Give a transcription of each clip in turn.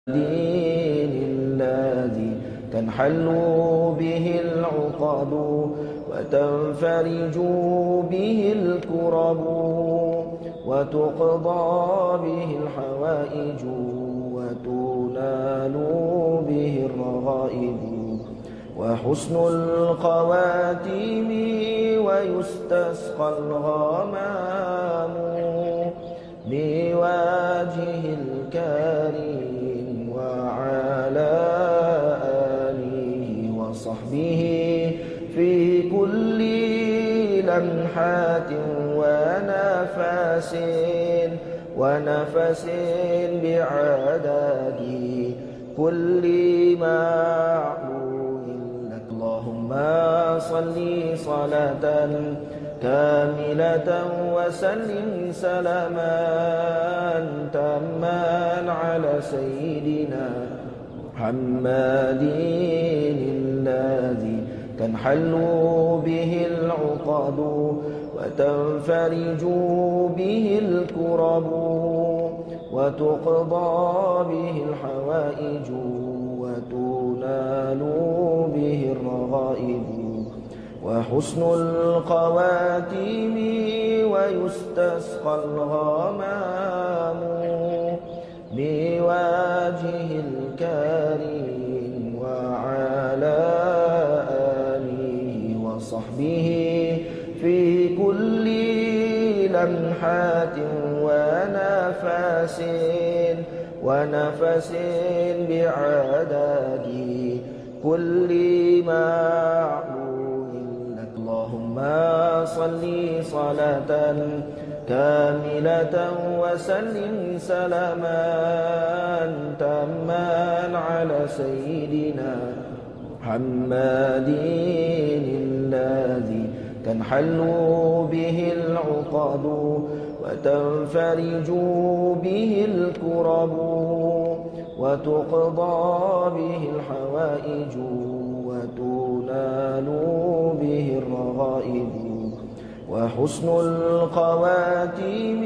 دين الذي تنحل به العقد وتنفرج به الكرب وتقضى به الحوائج وتنال به الرغائب وحسن الخواتيم ويستسقى الغمام بوجه الكريم وعلى آله وصحبه في كل لمحات ونفس بعدد كل معلوم لك. اللهم صل صلاة كاملة وسلم سلاما تاما على سيدنا محمد الذي تنحل به العقد وتنفرج به الكرب وتقضى به الحوائج وتنال به الرغائب وحسن الخواتيم ويستسقى الغمام بوجه الكريم وعلى آله وصحبه في كل لمحات ونفس بعدد كل معلوم لك. اللهم صل صلاة كاملة وسلم سلاما تاما على سيدنا محمد الذي تنحل به العقد وتنفرج به الكرب وتقضى به الحوائج وتنال به الرغائب وحسن الخواتيم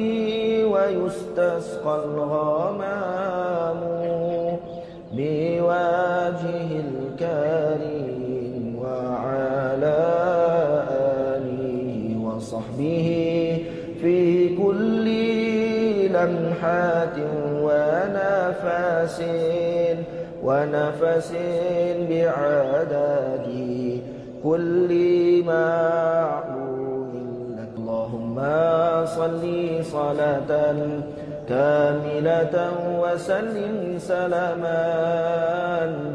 ويستسقى الغمام بوجه الكريم وعلى آله وصحبه في كل لمحات ونفس بعدد كل معلوم لك. اللهم صل صلاة كاملة وسلم سلاما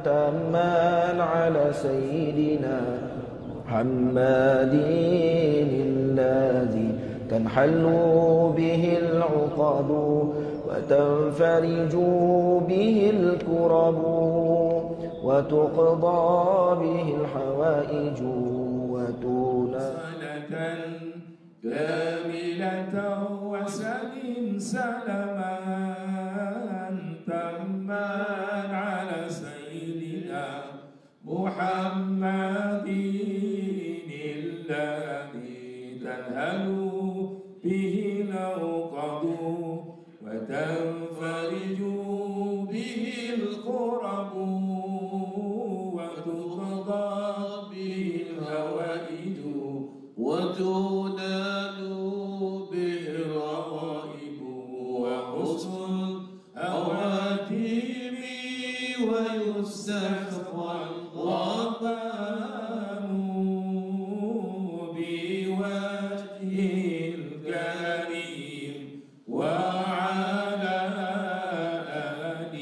تاما على سيدنا محمد الذي تنحل به العقد وتنفرج به الكرب وتقضى به الحوائج صلاة كاملة وسلم سلاما تاما على سيدنا محمد الذي تنهل به العقد وتنفرج به الكرب وتقضى به الحوائج وتنال به الرغائب وحسن الخواتيم ويستسقى الغمام بوجه الكريم وعلى آله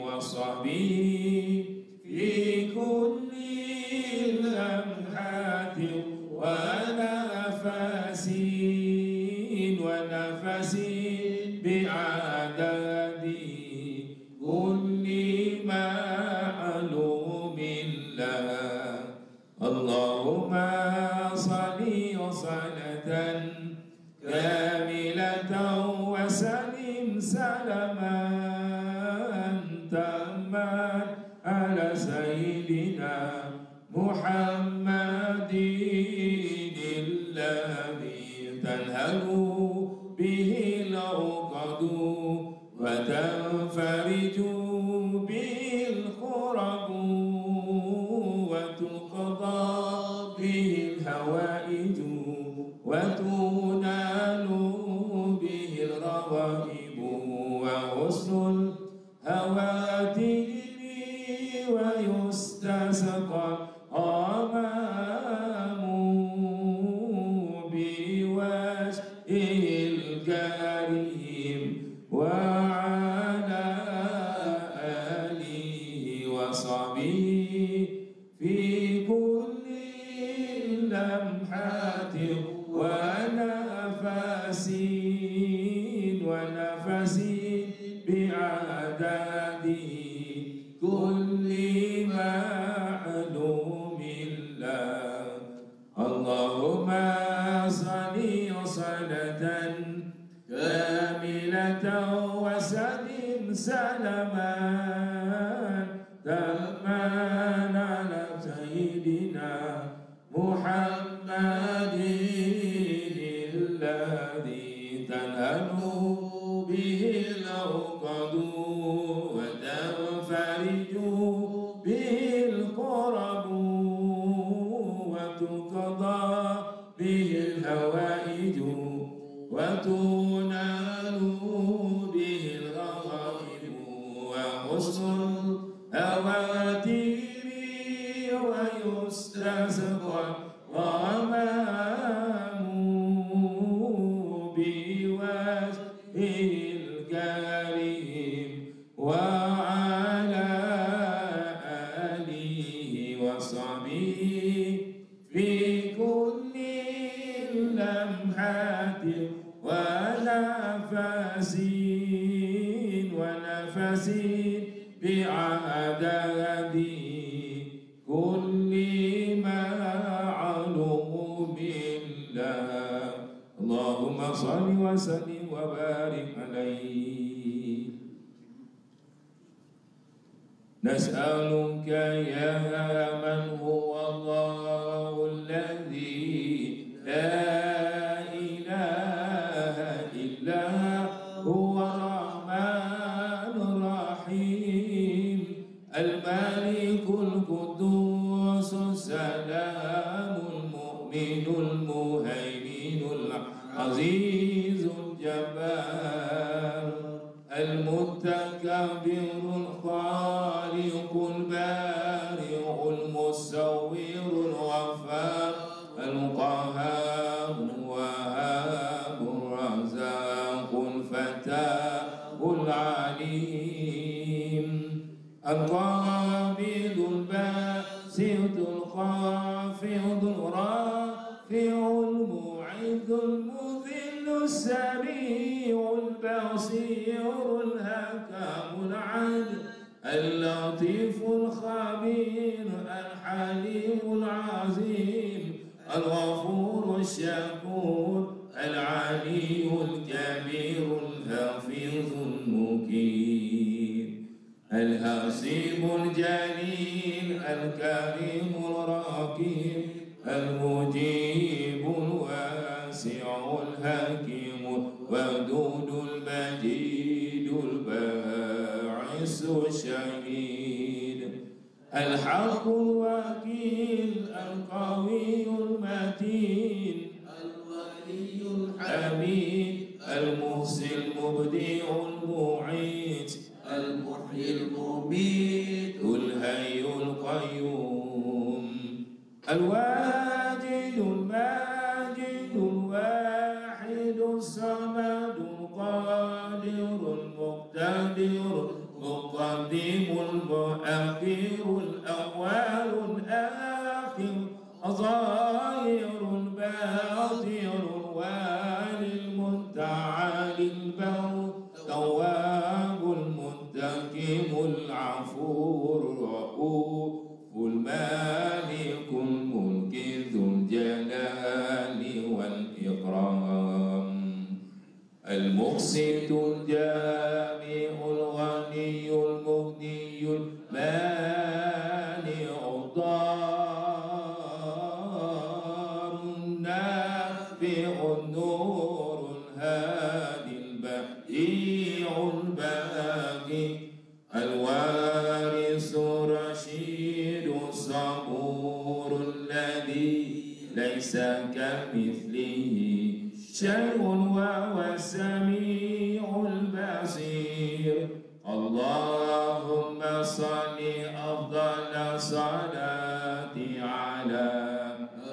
وصحبه في كل لمحات ونفس بعدد كل معلوم له. اللهم صل صلاة كاملة وسلم سلاما تاما به الكرب وتقضى به الحوائج وتنال به الرغائب وحسن الهواتف ويستسقى الغمام بوجهه الكريم وعلى آله وصحبه في كل لمحة ونفس بعدد كل معلوم له. اللهم صل صلاة كاملة وسلم سلاما تاما على سيدنا محمد الذي تنهل به العقد وتنفرج به الكرب وتقضى به الحوائج وتنال به الرغائب وحسن الهواتف ويستسقى الغمام بوجهه الكريم وعلى آله وصحبه في كل لمحة ونفس بعدد كل معلوم له. اللهم صل وسلم وبارك عليه. نسألك يا من هو الله الذي لا إله إلا هو الرحمن الرحيم الملك القدوس السلام المؤمن المهيمن العزيز الجبار المتكبر الخالق البارئ المصور الغفار القهار الوهاب الرزاق الفتاح العليم القابض الباسط الخافض الرافع المعز المذل السميع البصير الحكم العدل اللطيف الخبير الحليم العظيم الغفور الشكور العلي الكبير الحفيظ المكير الحسيب الجليل الكريم الرقيب المجيب الواسع الحكيم الودود المجيد الباعث الشهيد الحق الوكيل القوي المتين الولي الحميد المحسن المبدع المعيد المحيي المميت الحي القيوم الواجد الماجد الواحد الصمد القادر المقتدر المقدم المؤخر الأول الآخر الظاهر الباطن الوالي المتعالي البر التواب المنتقم العفو الرؤوف المالك الملك ذو الجلال والإكرام المقسط الجامع الغني المغني المانع الضار النافع النور الهادي البديع الباقي الوالي ليس كمثله شيء وهو السميع البصير اللهم صل أفضل صلاة على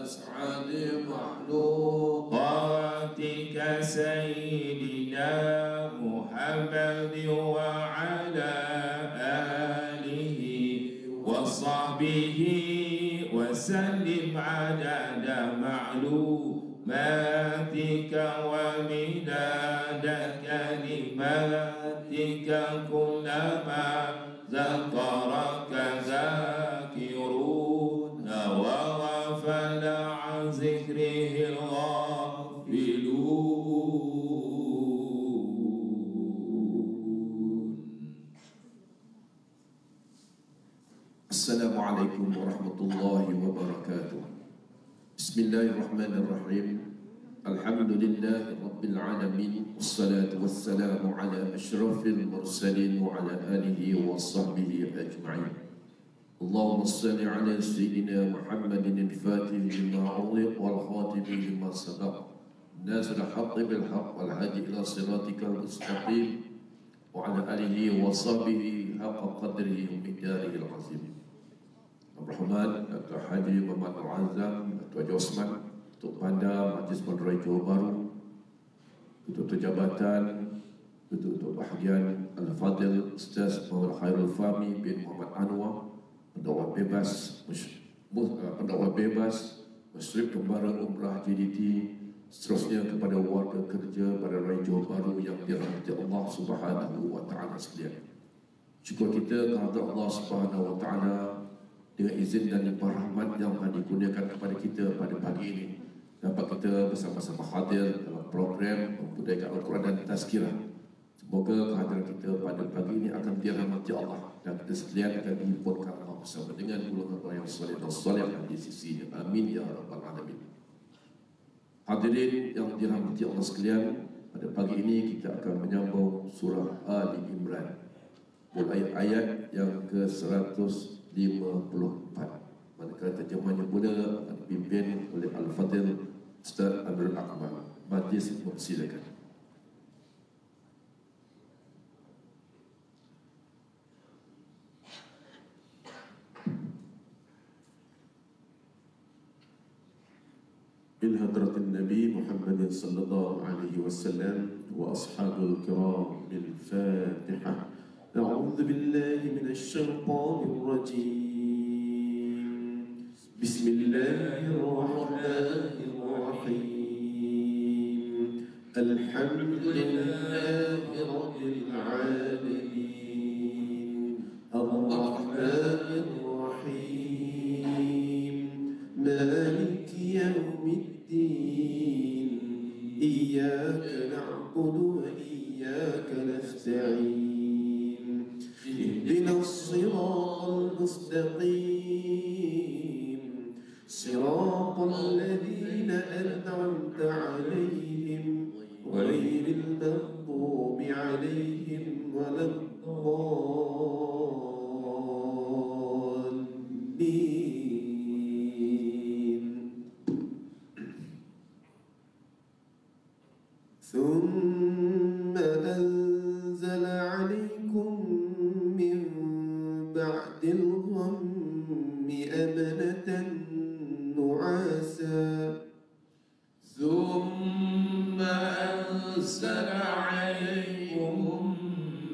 أسعد مخلوقاتك سيدنا محمد وعلى آله وصحبه وسلم عدد معلوماتك ومداد كلماتك كلما ذكرك ذاكرون وغفل عن ذكره الغافلون. السلام عليكم ورحمة الله وبركاته. بسم الله الرحمن الرحيم. الحمد لله رب العالمين، والصلاة والسلام على أشرف المرسلين وعلى آله وصحبه أجمعين. اللهم صل على سيدنا محمد الفاتح لما أغلق والخاتم لما سبق ناصر الحق بالحق والهادي إلى صراطك المستقيم وعلى آله وصحبه حق قدره ومقداره العظيم. Berhormat Dr. Haji Muhammad Al-Azam, Dr. Haji Osman, Ketua Panda Majlis Madrasah Johor Bahru, Ketua Jabatan, Ketua Bahagian Al-Fadil Ustaz Muhammad Khairul Fahmi bin Muhammad Anwar, pendakwa bebas, Muslim Kembara Umrah JDT, seterusnya kepada warga kerja pada Raya Johor Bahru yang dirahmati Allah Subhanahu wa taala sekalian. Syukur kita kepada Allah Subhanahu wa taala dengan izin dan limpah rahmat yang telah dikurniakan kepada kita pada pagi ini, dapat kita bersama-sama hadir dalam program Membudayakan Al-Quran dan Tazkirah. Semoga kehadiran kita pada pagi ini akan dirahmati Allah dan kita sekalian akan dihimpunkan Allah bersama dengan golongan orang yang soleh dan soleha di sisinya. Amin ya rabbal alamin. Hadirin yang dirahmati Allah sekalian, pada pagi ini kita akan menyambung surah Ali Imran, mulai ayat yang ke-154. Manakala terjemahnya pula akan dipimpin oleh Al-Fadil Ustaz Abdul Akmal. Majlis mempersilakan. إلى حضرة النبي محمد صلى الله عليه وسلم وأصحابه الكرام بالفاتحة. أعوذ بالله من الشيطان الرجيم. بسم الله الرحمن الرحيم. الحمد لله رب العالمين الرحمن الرحيم مالك يوم الدين إياك نعبد وإياك نستعين اهدنا الصراط المستقيم صراط الذين أنعمت عليهم غير المغضوب عليهم ولا الضالين. ثم أنزل عليكم من بعد الغم أمنة نعاسا. ثم أنزل عليكم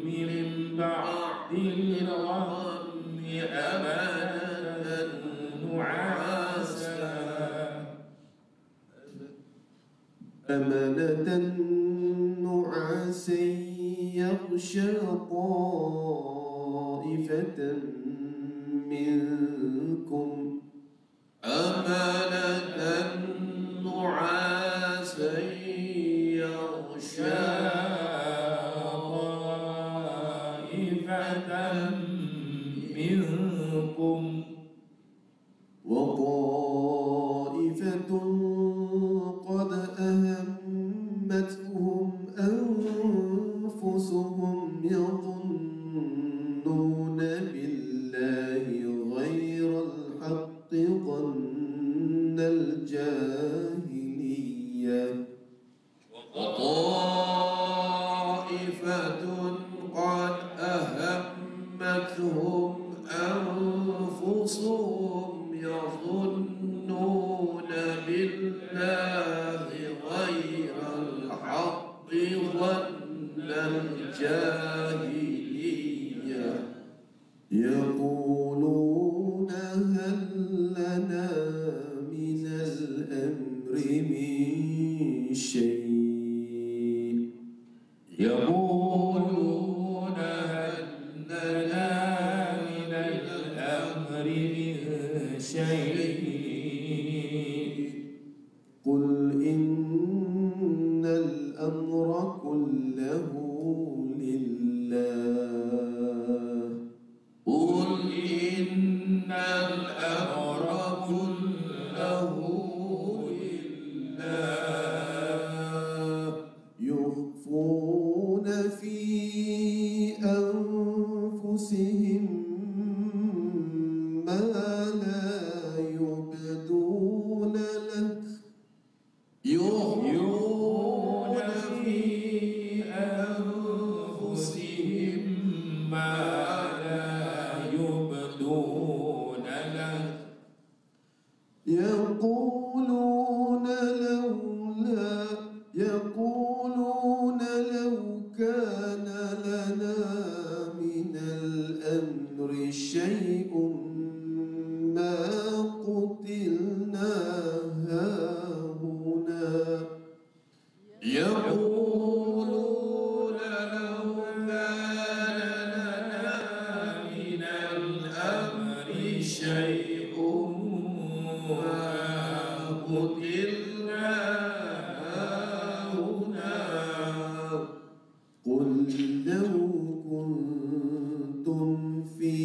من بعد الغم أمانة نعاسا أمنة نعاسا يغشى طائفة منكم أمنة نعاسا يغشى طائفة منكم وطائفة قد أهمتهم أنفسهم يظنون بالله غير الحق ظن الجاهلية غرتهم أنفسهم يظنون بالله غير الحق ظن الجاهلية يقولون هل لنا من الأمر من شيء يقولون هل لنا من الأمر من شيء قل إن الأمر كله لله قل إن الأمر كله لله يخفون في أنفسهم ما لا يبدون لك يخفون في أنفسهم ما لا يبدون لك يقولون لو كان لنا من الأمر شيء ما قتلنا هاهنا يقولون لو كان لنا من الأمر شيء ما قتلنا هاهنا قل لو كنتم في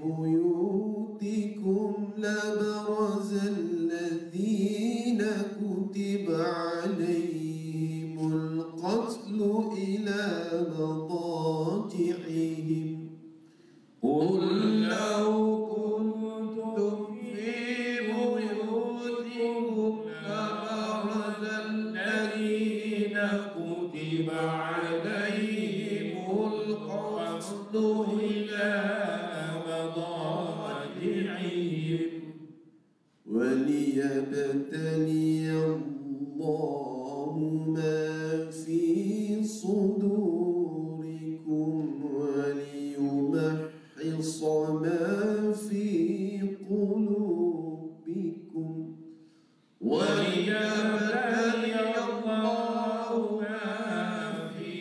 بيوتكم لبرز الذين كتب عليهم القتل إلى مضاجعهم قل لو كنتم في بيوتكم لبرز الذين كتب عليهم القتل إلى مضاجعهم وليبتلي الله ما في صدوركم وليمحص ما في قلوبكم وليبتلي الله ما في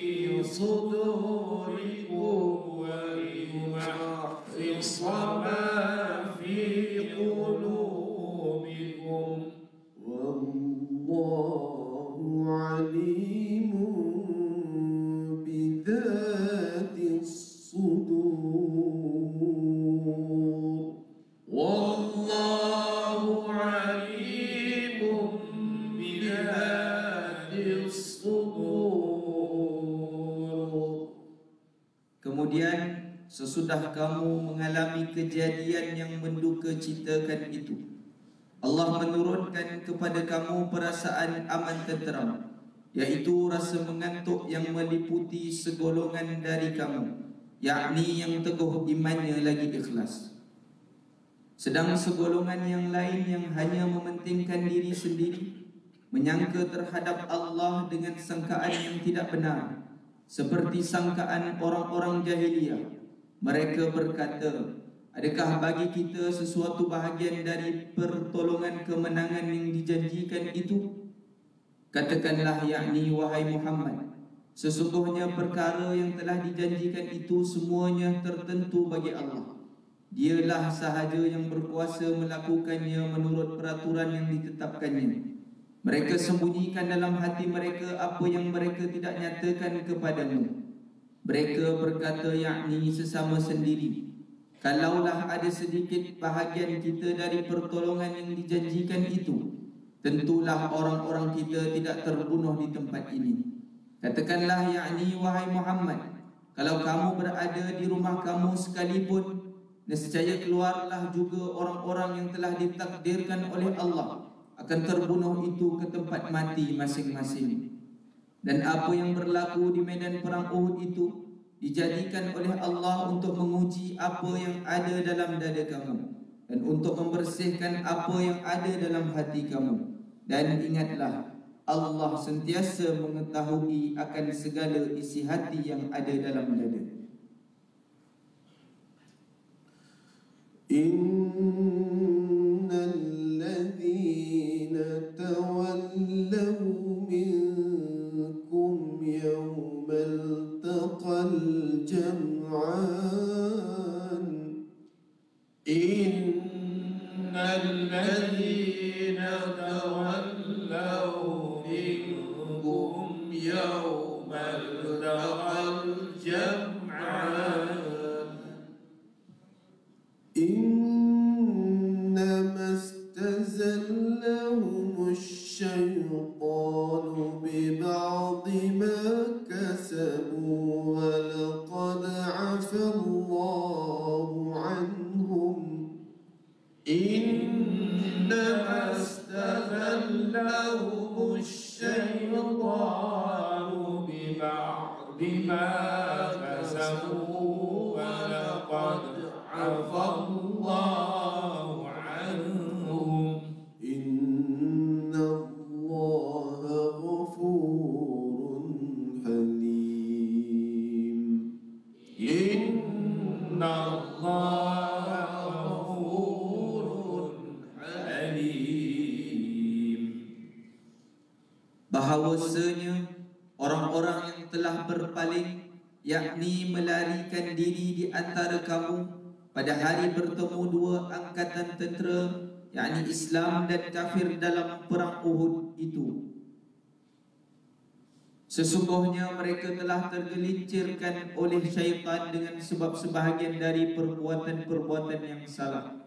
صدوركم وليمحص ما في قلوبكم والله عليم بذات الصدور والله عليم بذات الصدور. Kemudian sesudah kamu mengalami kejadian yang mendukacitakan itu, Allah menurunkan kepada kamu perasaan aman tenteram, yaitu rasa mengantuk yang meliputi segolongan dari kamu, yakni yang teguh imannya lagi ikhlas. Sedang segolongan yang lain yang hanya mementingkan diri sendiri, menyangka terhadap Allah dengan sangkaan yang tidak benar, seperti sangkaan orang-orang jahiliyah. Mereka berkata, adakah bagi kita sesuatu bahagian dari pertolongan kemenangan yang dijanjikan itu? Katakanlah, yakni wahai Muhammad, sesungguhnya perkara yang telah dijanjikan itu semuanya tertentu bagi Allah. Dialah sahaja yang berkuasa melakukannya menurut peraturan yang ditetapkannya. Mereka sembunyikan dalam hati mereka apa yang mereka tidak nyatakan kepadamu. Mereka berkata, yakni sesama sendiri, kalaulah ada sedikit bahagian kita dari pertolongan yang dijanjikan itu, tentulah orang-orang kita tidak terbunuh di tempat ini. Katakanlah, yakni wahai Muhammad, kalau kamu berada di rumah kamu sekalipun, nescaya keluarlah juga orang-orang yang telah ditakdirkan oleh Allah akan terbunuh itu ke tempat mati masing-masing. Dan apa yang berlaku di medan perang Uhud itu dijadikan oleh Allah untuk menguji apa yang ada dalam dada kamu dan untuk membersihkan apa yang ada dalam hati kamu. Dan ingatlah, Allah sentiasa mengetahui akan segala isi hati yang ada dalam dada. Innal ladzina tawallaw minkum yawmal taqal jam'an innal ladzina tawallaw minkum yawmal taqal jam'an إنما استزلهم الشيطان ببعض ما كسبوا ولقد عفى الله عنهم إنما استغلهم الشيطان ببعض ما كسبوا ولقد عفى الله عنهم إن الله غفور حليم إن الله غفور حليم. Bahawasanya orang-orang yang telah berpaling, yakni melarikan diri di antara kamu pada hari bertemu dua angkatan tentera, yakni Islam dan kafir dalam perang Uhud itu, sesungguhnya mereka telah tergelincirkan oleh syaitan dengan sebab sebahagian dari perbuatan-perbuatan yang salah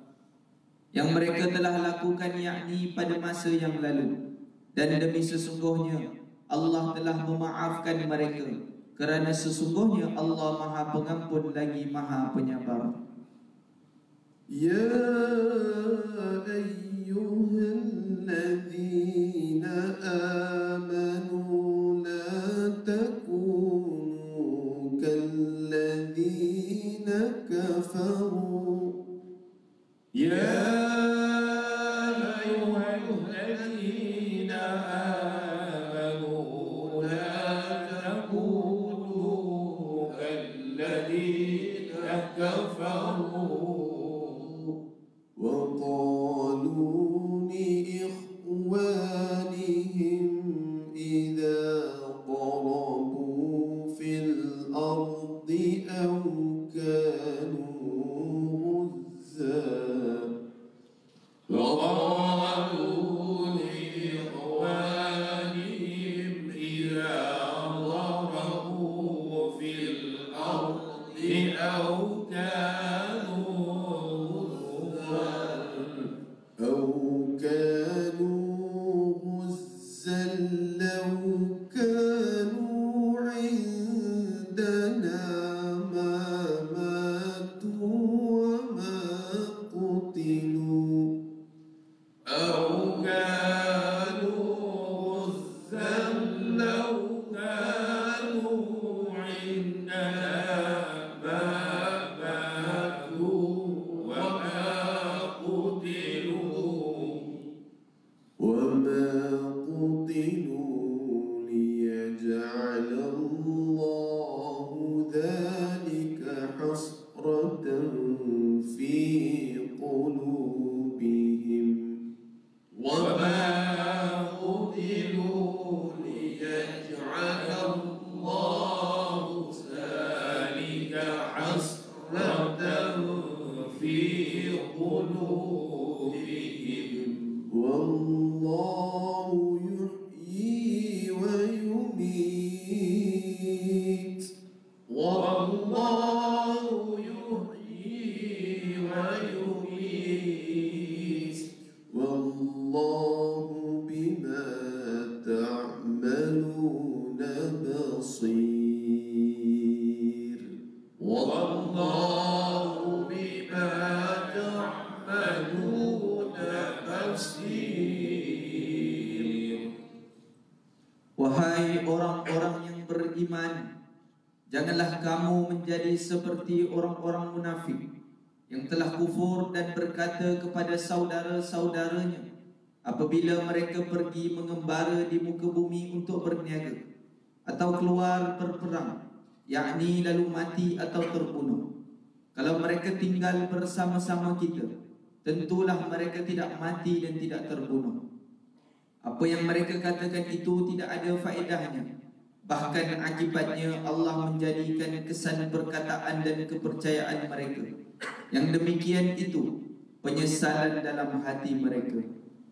yang mereka telah lakukan, yakni pada masa yang lalu. Dan demi sesungguhnya Allah telah memaafkan mereka, kerana sesungguhnya Allah Maha Pengampun lagi Maha Penyabar. يا أيها الذين آمنوا لا تكونوا كالذين كفروا يا أيها الذين آمنوا لا تكونوا كالذين كفروا وقالوا لإخوانهم إذا ضربوا في الأرض أو كانوا غزا وقالوا لإخوانهم إذا ضربوا في الأرض أو كانوا غزا لو كانوا عندنا ما ماتوا وما قتلوا أو كانوا غزا لو كانوا عندنا ما ماتوا وما قتلوا ليجعل الله ذلك حسرة في قلوبهم وما قتلوا ليجعل الله ذلك حسرة في قلوبهم والله يحيي ويميت والله يحيي ويميت والله بما تعملون بصير والله بما تعملون Janganlah kamu menjadi seperti orang-orang munafik yang telah kufur dan berkata kepada saudara-saudaranya apabila mereka pergi mengembara di muka bumi untuk berniaga atau keluar berperang, yakni lalu mati atau terbunuh, kalau mereka tinggal bersama-sama kita, tentulah mereka tidak mati dan tidak terbunuh. Apa yang mereka katakan itu tidak ada faedahnya. Bahkan akibatnya Allah menjadikan kesan perkataan dan kepercayaan mereka. Yang demikian itu penyesalan dalam hati mereka.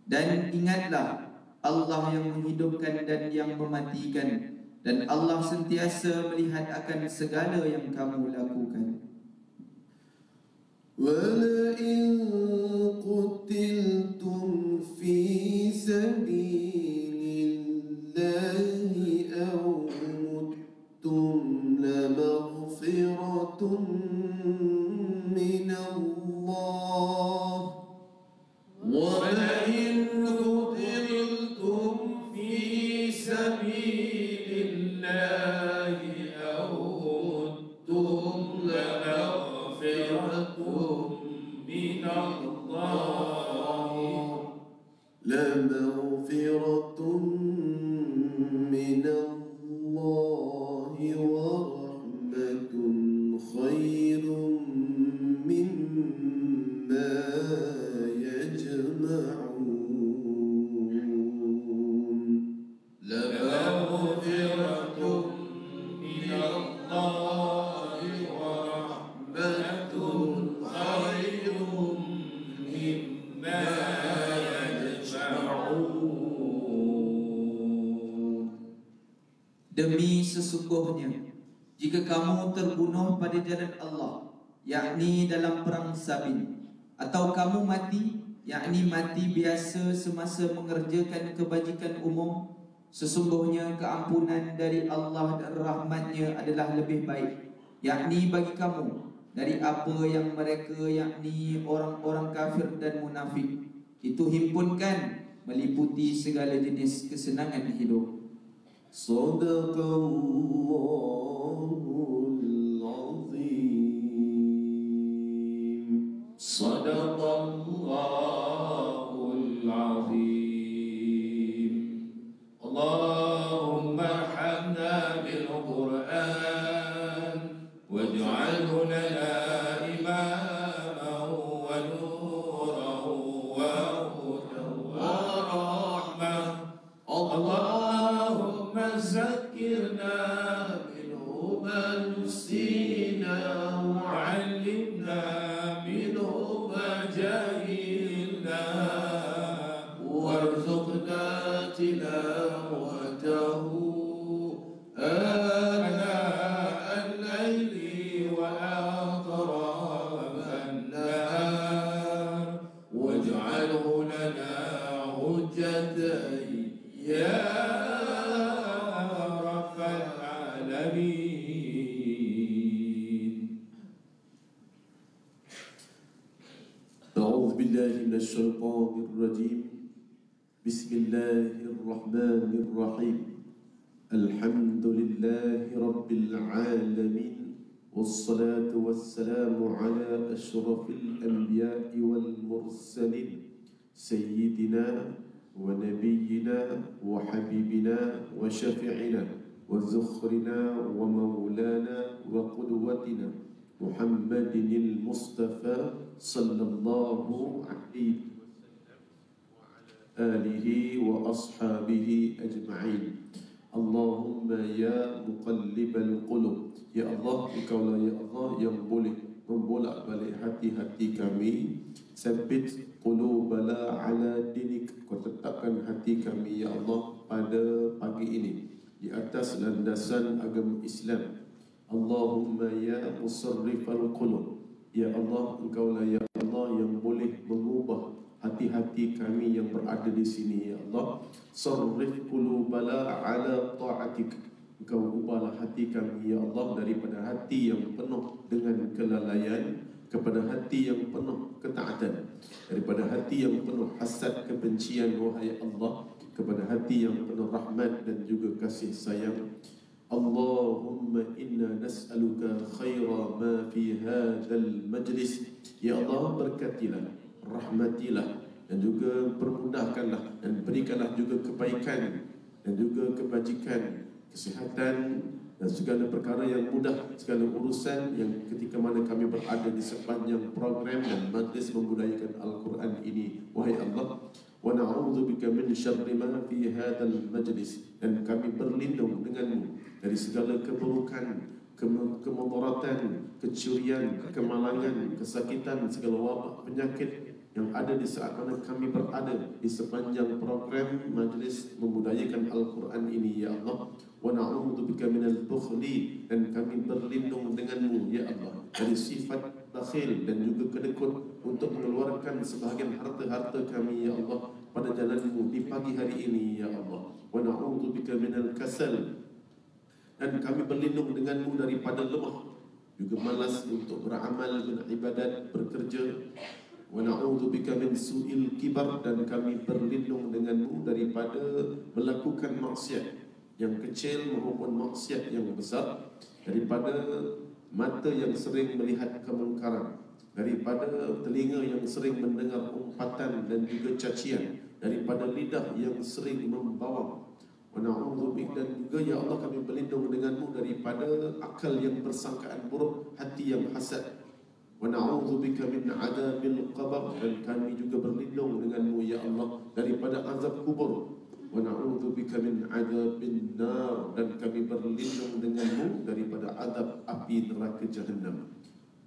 Dan ingatlah, Allah yang menghidupkan dan yang mematikan, dan Allah sentiasa melihat akan segala yang kamu lakukan. ولئن قتلتم في سبيل الله أو متم لمغفرة من الله ولئن قتلتم في سبيل الله أو متم لمغفرة من الله لمغفرة من الله ورحمة خير مما يجمعون لمغفرة من الله ورحمة خير مما يجمعون. Demi sesungguhnya, jika kamu terbunuh pada jalan Allah, yakni dalam perang Sabil, atau kamu mati, yakni mati biasa semasa mengerjakan kebajikan umum, sesungguhnya keampunan dari Allah dan rahmatnya adalah lebih baik, yakni bagi kamu, dari apa yang mereka, yakni orang-orang kafir dan munafik, itu himpunkan meliputi segala jenis kesenangan hidup. صدق الله العظيم صدق الله العظيم. اللهم ارحمنا بالقرآن واجعله لنا إماما ونورا وهدى ورحمة. اللهم ذكرنا منه ما نسينا وعلمنا منه ما جهلنا وارزقنا تلاوته آناء الليل وأطراف النهار واجعله لنا حجة يا رب العالمين. أعوذ بالله من الشيطان الرجيم بسم الله الرحمن الرحيم الحمد لله رب العالمين والصلاة والسلام على أشرف الأنبياء والمرسلين سيدنا ونبينا وحبيبنا وشفيعنا وذخرنا ومولانا وقدوتنا محمد المصطفى صلى الله عليه آله وأصحابه أجمعين. اللهم يا مقلب القلوب, ya Allah, Engkaulah ya Allah yang boleh membolak-balik hati-hati kami. Sabit qulubana ala dinik, Kau tetapkan hati kami ya Allah pada pagi ini di atas landasan agama Islam. Allahumma ya musarrifal qulub, ya Allah, Engkaulah ya Allah yang boleh mengubah hati-hati kami yang berada di sini ya Allah. Sarrif qulubana ala ta'atik, Engkau ubahlah hati kami ya Allah daripada hati yang penuh dengan kelalaian kepada hati yang penuh ketaatan, daripada hati yang penuh hasad kebencian wahai Allah kepada hati yang penuh rahmat dan juga kasih sayang. Allahumma inna nas'aluka khaira ma fi hadzal majlis. Ya Allah, berkatilah, rahmatilah, dan juga permudahkanlah dan berikanlah juga kebaikan dan juga kebajikan, kesihatan dan segala perkara yang mudah, segala urusan yang ketika mana kami berada di sepanjang program dan majlis membudayakan Al-Quran ini. Wahai Allah, wa na'udzubika min syarri ma fi hadzal majlis, dan kami berlindung denganmu dari segala keburukan, kemudaratan, kecurian, kemalangan, kesakitan, segala wabak, penyakit yang ada di saat mana kami berada di sepanjang program majlis membudayakan Al-Quran ini, ya Allah. Wa na'udzubika minal bukhli, dan kami berlindung denganmu, ya Allah, dari sifat bakhil dan juga kedekut untuk mengeluarkan sebahagian harta-harta kami, ya Allah, pada jalanmu di pagi hari ini, ya Allah. Wa na'udzubika minal kasal, dan kami berlindung denganmu daripada lemah, juga malas untuk beramal, beribadat, bekerja. Wa na'udzubika min su'il kibar, dan kami berlindung denganmu daripada melakukan maksiat yang kecil maupun maksiat yang besar, daripada mata yang sering melihat kemungkaran, daripada telinga yang sering mendengar umpatan dan juga cacian, daripada lidah yang sering membawang. Wa na'udzubika, dan juga ya Allah kami berlindung denganmu daripada akal yang bersangkaan buruk, hati yang hasad. Wa na'udzubika min adzabil qabr, dan kami juga berlindung denganmu, ya Allah, daripada azab kubur. Wa na'udzubika min adzabin nar, dan kami berlindung denganmu daripada azab api neraka Jahannam.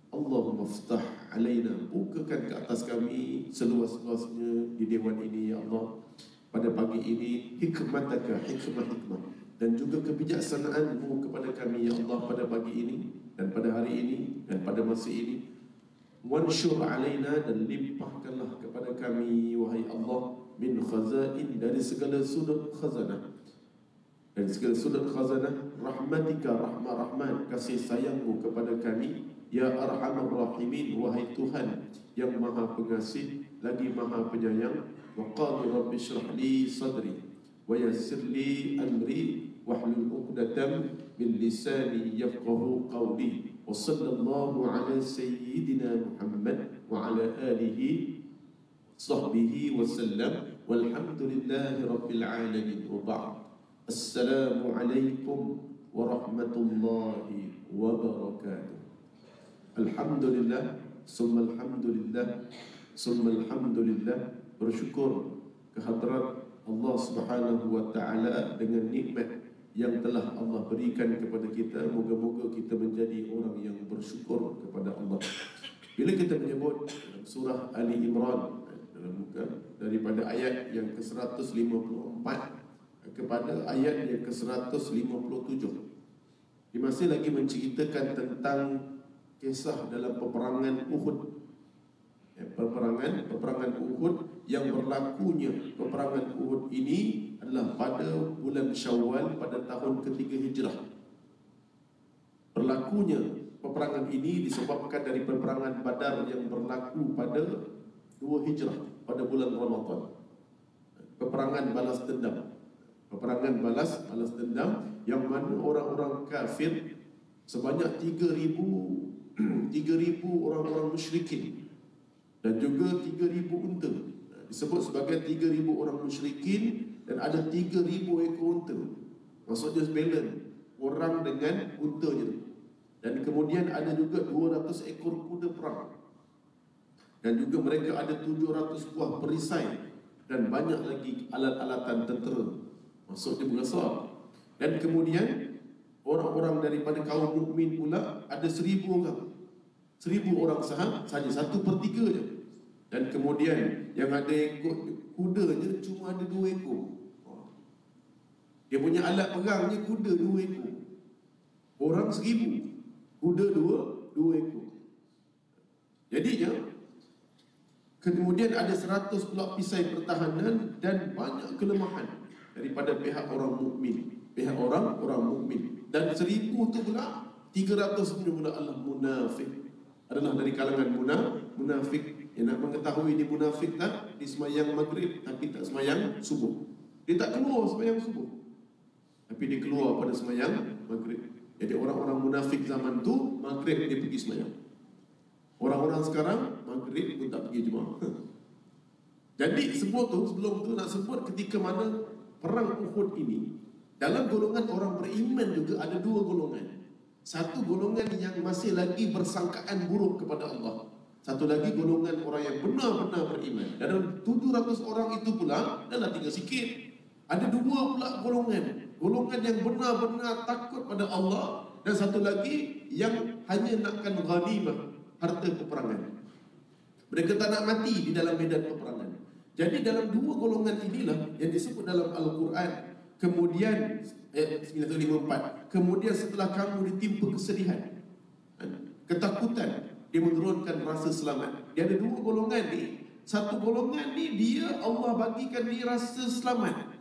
Allahumma ftah alaina, bukakan ke atas kami seluas-luasnya di dewan ini, ya Allah, pada pagi ini, hikmataka, hikmah, dan juga kebijaksanaanmu kepada kami, ya Allah, pada pagi ini dan pada hari ini dan pada masa ini. Wansyur alaina, dan limpahkanlah kepada kami, wahai Allah, min khazain, dari segala sudut khazanah, dari segala sudut khazanah rahmatika, rahmat kasih sayangmu kepada kami, ya arhamar rahimin, wahai Tuhan yang maha pengasih lagi maha penyayang. Wa qala rabbi shrah li sadri wa yassir li amri wahlul 'uqdatam min lisani yafqahu qawli. Wa sallallahu ala sayyidina Muhammad wa ala alihi sahbihi wa sallam, walhamdulillahi rabbil alamin. Wa ba'd. Assalamu alaikum warahmatullahi wabarakatuh. Alhamdulillah, summa alhamdulillah, summa alhamdulillah. Bersyukur kehadrat Allah Subhanahu wa taala dengan nikmat yang telah Allah berikan kepada kita. Moga-moga kita menjadi orang yang bersyukur kepada Allah. Bila kita menyebut dalam surah Ali Imran, dalam muka, daripada ayat yang ke-154 kepada ayat yang ke-157, dia masih lagi menceritakan tentang kisah dalam peperangan Uhud. Peperangan Uhud yang berlakunya peperangan Uhud ini adalah pada bulan Syawal pada tahun ketiga Hijrah. Berlakunya peperangan ini disebabkan dari peperangan Badar yang berlaku pada 2 Hijrah pada bulan Ramadan. Peperangan balas dendam. Peperangan balas dendam yang mana orang-orang kafir sebanyak 3,000 orang-orang musyrikin dan juga 3,000 unta. Disebut sebagai 3,000 orang musyrikin dan ada 3,000 ekor unta. Maksudnya balance orang dengan untanya. Dan kemudian ada juga 200 ekor kuda perang. Dan juga mereka ada 700 buah perisai dan banyak lagi alat-alatan tentera. Maksudnya besar. Dan kemudian orang-orang daripada kaum mukmin pula ada 1,000 orang. 1,000 orang sahaja, 1/3 je. Dan kemudian yang ada ekor kudanya cuma ada 2 ekor. Dia punya alat perangnya kuda 2 ekor. Orang 1,000, kuda 2 ekor. Jadinya kemudian ada 100 pula pisai pertahanan dan banyak kelemahan daripada pihak orang mukmin, pihak orang mukmin. Dan 1,000 tu pula 300 pula adalah munafik. Adalah dari kalangan munafik. Yang nak mengetahui dia munafik tak? Di semayang maghrib tapi tak semayang subuh. Dia tak keluar semayang subuh, tapi dia keluar pada semayang maghrib. Jadi orang-orang munafik zaman tu maghrib dia pergi sembahyang. Orang-orang sekarang maghrib pun tak pergi jemaah. Jadi sebelum tu nak sebut ketika mana perang Uhud ini, dalam golongan orang beriman juga ada dua golongan. Satu golongan yang masih lagi bersangkaan buruk kepada Allah. Satu lagi golongan orang yang benar-benar beriman. Dalam 700 orang itu pula, dah tinggal sikit. Ada dua pula golongan. Golongan yang benar-benar takut pada Allah, dan satu lagi yang hanya nakkan ghanimah, harta peperangan. Mereka tak nak mati di dalam medan peperangan. Jadi dalam dua golongan inilah yang disebut dalam Al-Quran. Kemudian 954. Kemudian setelah kamu ditimpa kesedihan, ketakutan, dia menurunkan rasa selamat. Dia ada dua golongan ni. Satu golongan ni dia Allah bagikan dia rasa selamat.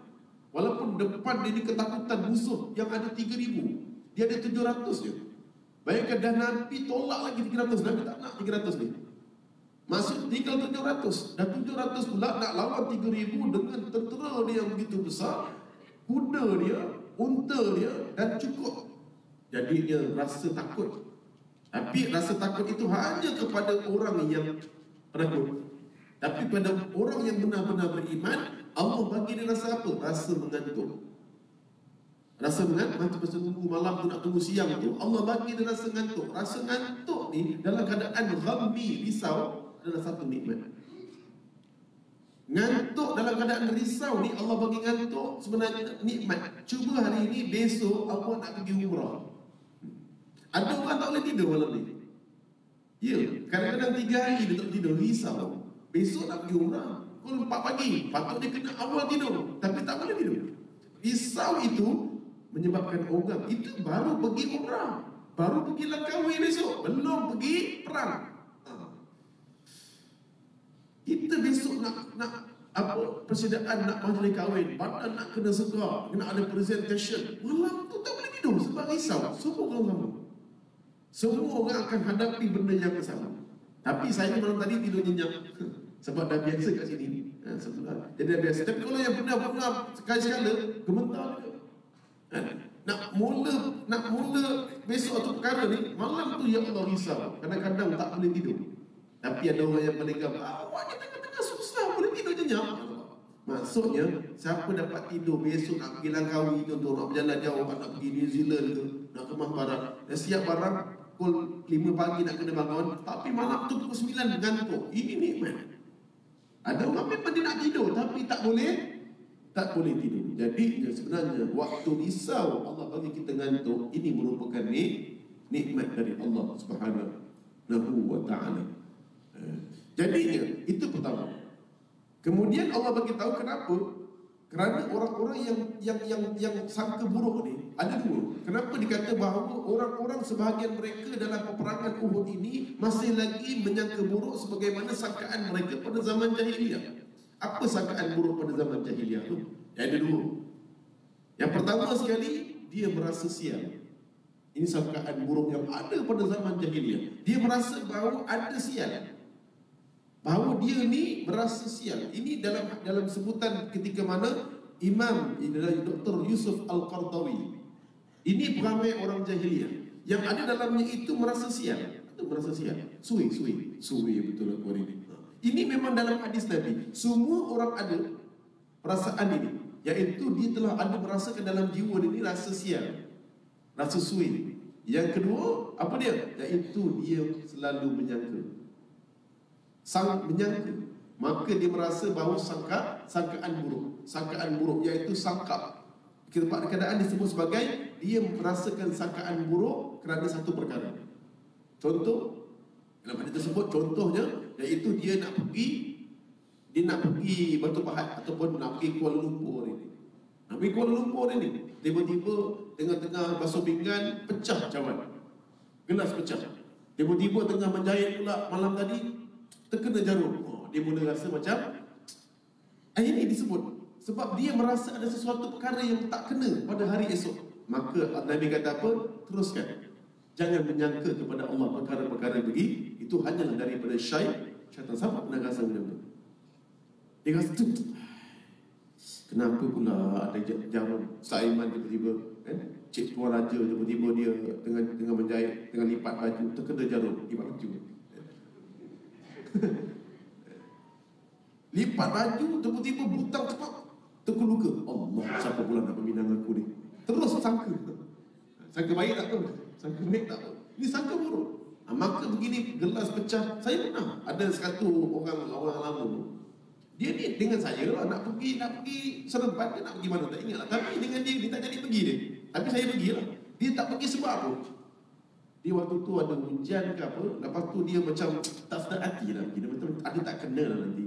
Walaupun depan dia ni ketakutan musuh yang ada 3,000, dia ada 700 je. Bayangkan dah Nabi tolak lagi 300. Nabi tak nak 300 ni. Maksud tinggal 700. Dan 700 pula nak lawan 3,000 dengan tentera dia yang begitu besar, kuda dia, unta dia, dan cukup. Jadi dia rasa takut. Tapi rasa takut itu hanya kepada orang yang penakut. Tapi pada orang yang benar-benar beriman, Allah bagi dia rasa apa? Rasa mengantuk. Rasa mengantuk, masa tunggu malam tu nak tunggu siang tu, Allah bagi dia rasa ngantuk. Rasa ngantuk ni dalam keadaan ghammi, risau, adalah satu nikmat. Ngantuk dalam keadaan risau ni, Allah bagi ngantuk sebenarnya nikmat. Cuba hari ni, besok awak nak pergi umrah. Ada orang tak boleh tidur malam ni. Ya, kadang-kadang 3 hari dia tak tidur, risau. Besok nak pergi umrah, pukul 4 pagi, patut dia kena awal tidur, tapi tak boleh tidur. Risau itu menyebabkan orang itu baru pergi umrah, baru pergi Langkawi besok, belum pergi perang. Kita besok nak apa persediaan, nak majlis kahwin, badan nak kena segar, kena ada presentation, malam tu tak boleh tidur sebab risau. Semua orang sama. Semua orang akan hadapi benda yang sama. Tapi saya malam tadi tidur nyenyak sebab dah biasa kat sini. Jadi dah biasa. Tapi kalau yang benar-benar sekali-sekala gementar dia. Nak mula besok atau perkara ni, malam tu ya Allah risau. Kadang-kadang tak boleh tidur. Tapi ada orang yang paling gambar, awak ni tengah-tengah susah boleh tidur nyenyak. Maksudnya, siapa dapat tidur besok nak pergi Langkawi, contoh nak berjalan jauh, nak pergi New Zealand ke, nak ke barang, dah siap barang, pukul 5 pagi nak kena bangun, tapi malam tu pukul 9 ngantuk. Ini nikmat. Ada orang memang dia nak tidur, tapi tak boleh tidur. Jadi sebenarnya waktu risau Allah bagi kita ngantuk, ini merupakan nikmat dari Allah Subhanahu wa ta'ala. Jadinya itu pertama. Kemudian Allah bagi tahu kenapa? Kerana orang-orang yang sangka buruk ni ada dua. Kenapa dikata bahawa orang-orang sebahagian mereka dalam peperangan Uhud ini masih lagi menyangka buruk sebagaimana sangkaan mereka pada zaman jahiliyah. Apa sangkaan buruk pada zaman jahiliyah tu? Ada dua. Yang pertama sekali, dia merasa sial. Ini sangkaan buruk yang ada pada zaman jahiliyah. Dia merasa bahawa ada sial, bahawa dia ni merasa sial. Ini dalam sebutan ketika mana Imam Dr. Yusuf Al-Qardawi, ini peramai orang jahiliyah yang ada dalamnya itu merasa sial. Itu merasa sial. Suwi betul aku ini. Ini memang dalam hadis Nabi. Semua orang ada perasaan ini, iaitu dia telah ada merasakan dalam jiwa dia ini rasa sial, rasa suwi. Yang kedua, apa dia? Iaitu dia selalu menyangka. Maka dia merasa bahawa sangkaan buruk, iaitu sangka. Keadaan disebut sebagai dia merasakan sangkaan buruk kerana satu perkara. Contoh dalam hadis tersebut, contohnya iaitu dia nak pergi Batu Pahat ataupun nak pergi Kuala Lumpur ini. Nak pergi Kuala Lumpur ini, tiba-tiba tengah-tengah basuh pinggan pecah cawan, gelas pecah. Tiba-tiba tengah menjahit pula malam tadi terkena jarum. Dia mula rasa macam ini disebut sebab dia merasa ada sesuatu perkara yang tak kena pada hari esok. Maka Nabi kata apa? Teruskan. Jangan menyangka kepada Allah perkara-perkara begini. Itu hanyalah daripada syaitan. Siapa pernah rasa benda-benda? Dia rasa tu, kenapa pula ada jarum Saiman tiba-tiba kan? Cik Tuan Raja tiba-tiba dia tengah menjahit, tengah lipat baju, terkena jarum, lipat baju. Lipat baju, tiba-tiba butang cepat terluka. Allah, siapa pula nak meminang aku ni? Terus sangka. Sangka baik tak tahu, sangka baik tak tahu. Ini sangka buruk. Maka begini, gelas pecah. Saya pernah ada satu orang lama dia ni dengan saya nak pergi Seremban, dia nak pergi mana tak ingat lah. Tapi dengan dia tak jadi pergi dia. Tapi saya pergi lah. Dia tak pergi sebab apa? Dia waktu tu ada hujan ke apa, lepas tu dia macam tak sedar hati lah. Dia macam ada tak kena lah nanti.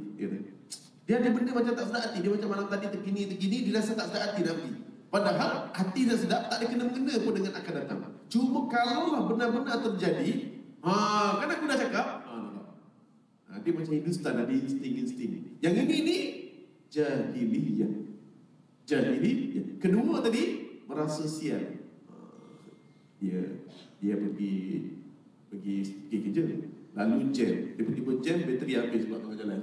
Dia ada benda macam tak sedar hati. Dia macam malam tadi tergini, dia rasa tak sedar hati nak pergi. Padahal hati dah sedap, tak ada kena-mengena pun dengan akan datang. Cuma kalaulah benar-benar terjadi, kan aku dah cakap, dia macam Hindustan, ada insting-insting. Yang ini ni jahiliyah. Kedua tadi merasa sial. Dia pergi kerja, lalu jam. Tiba-tiba jam, bateri habis sebab tengah jalan.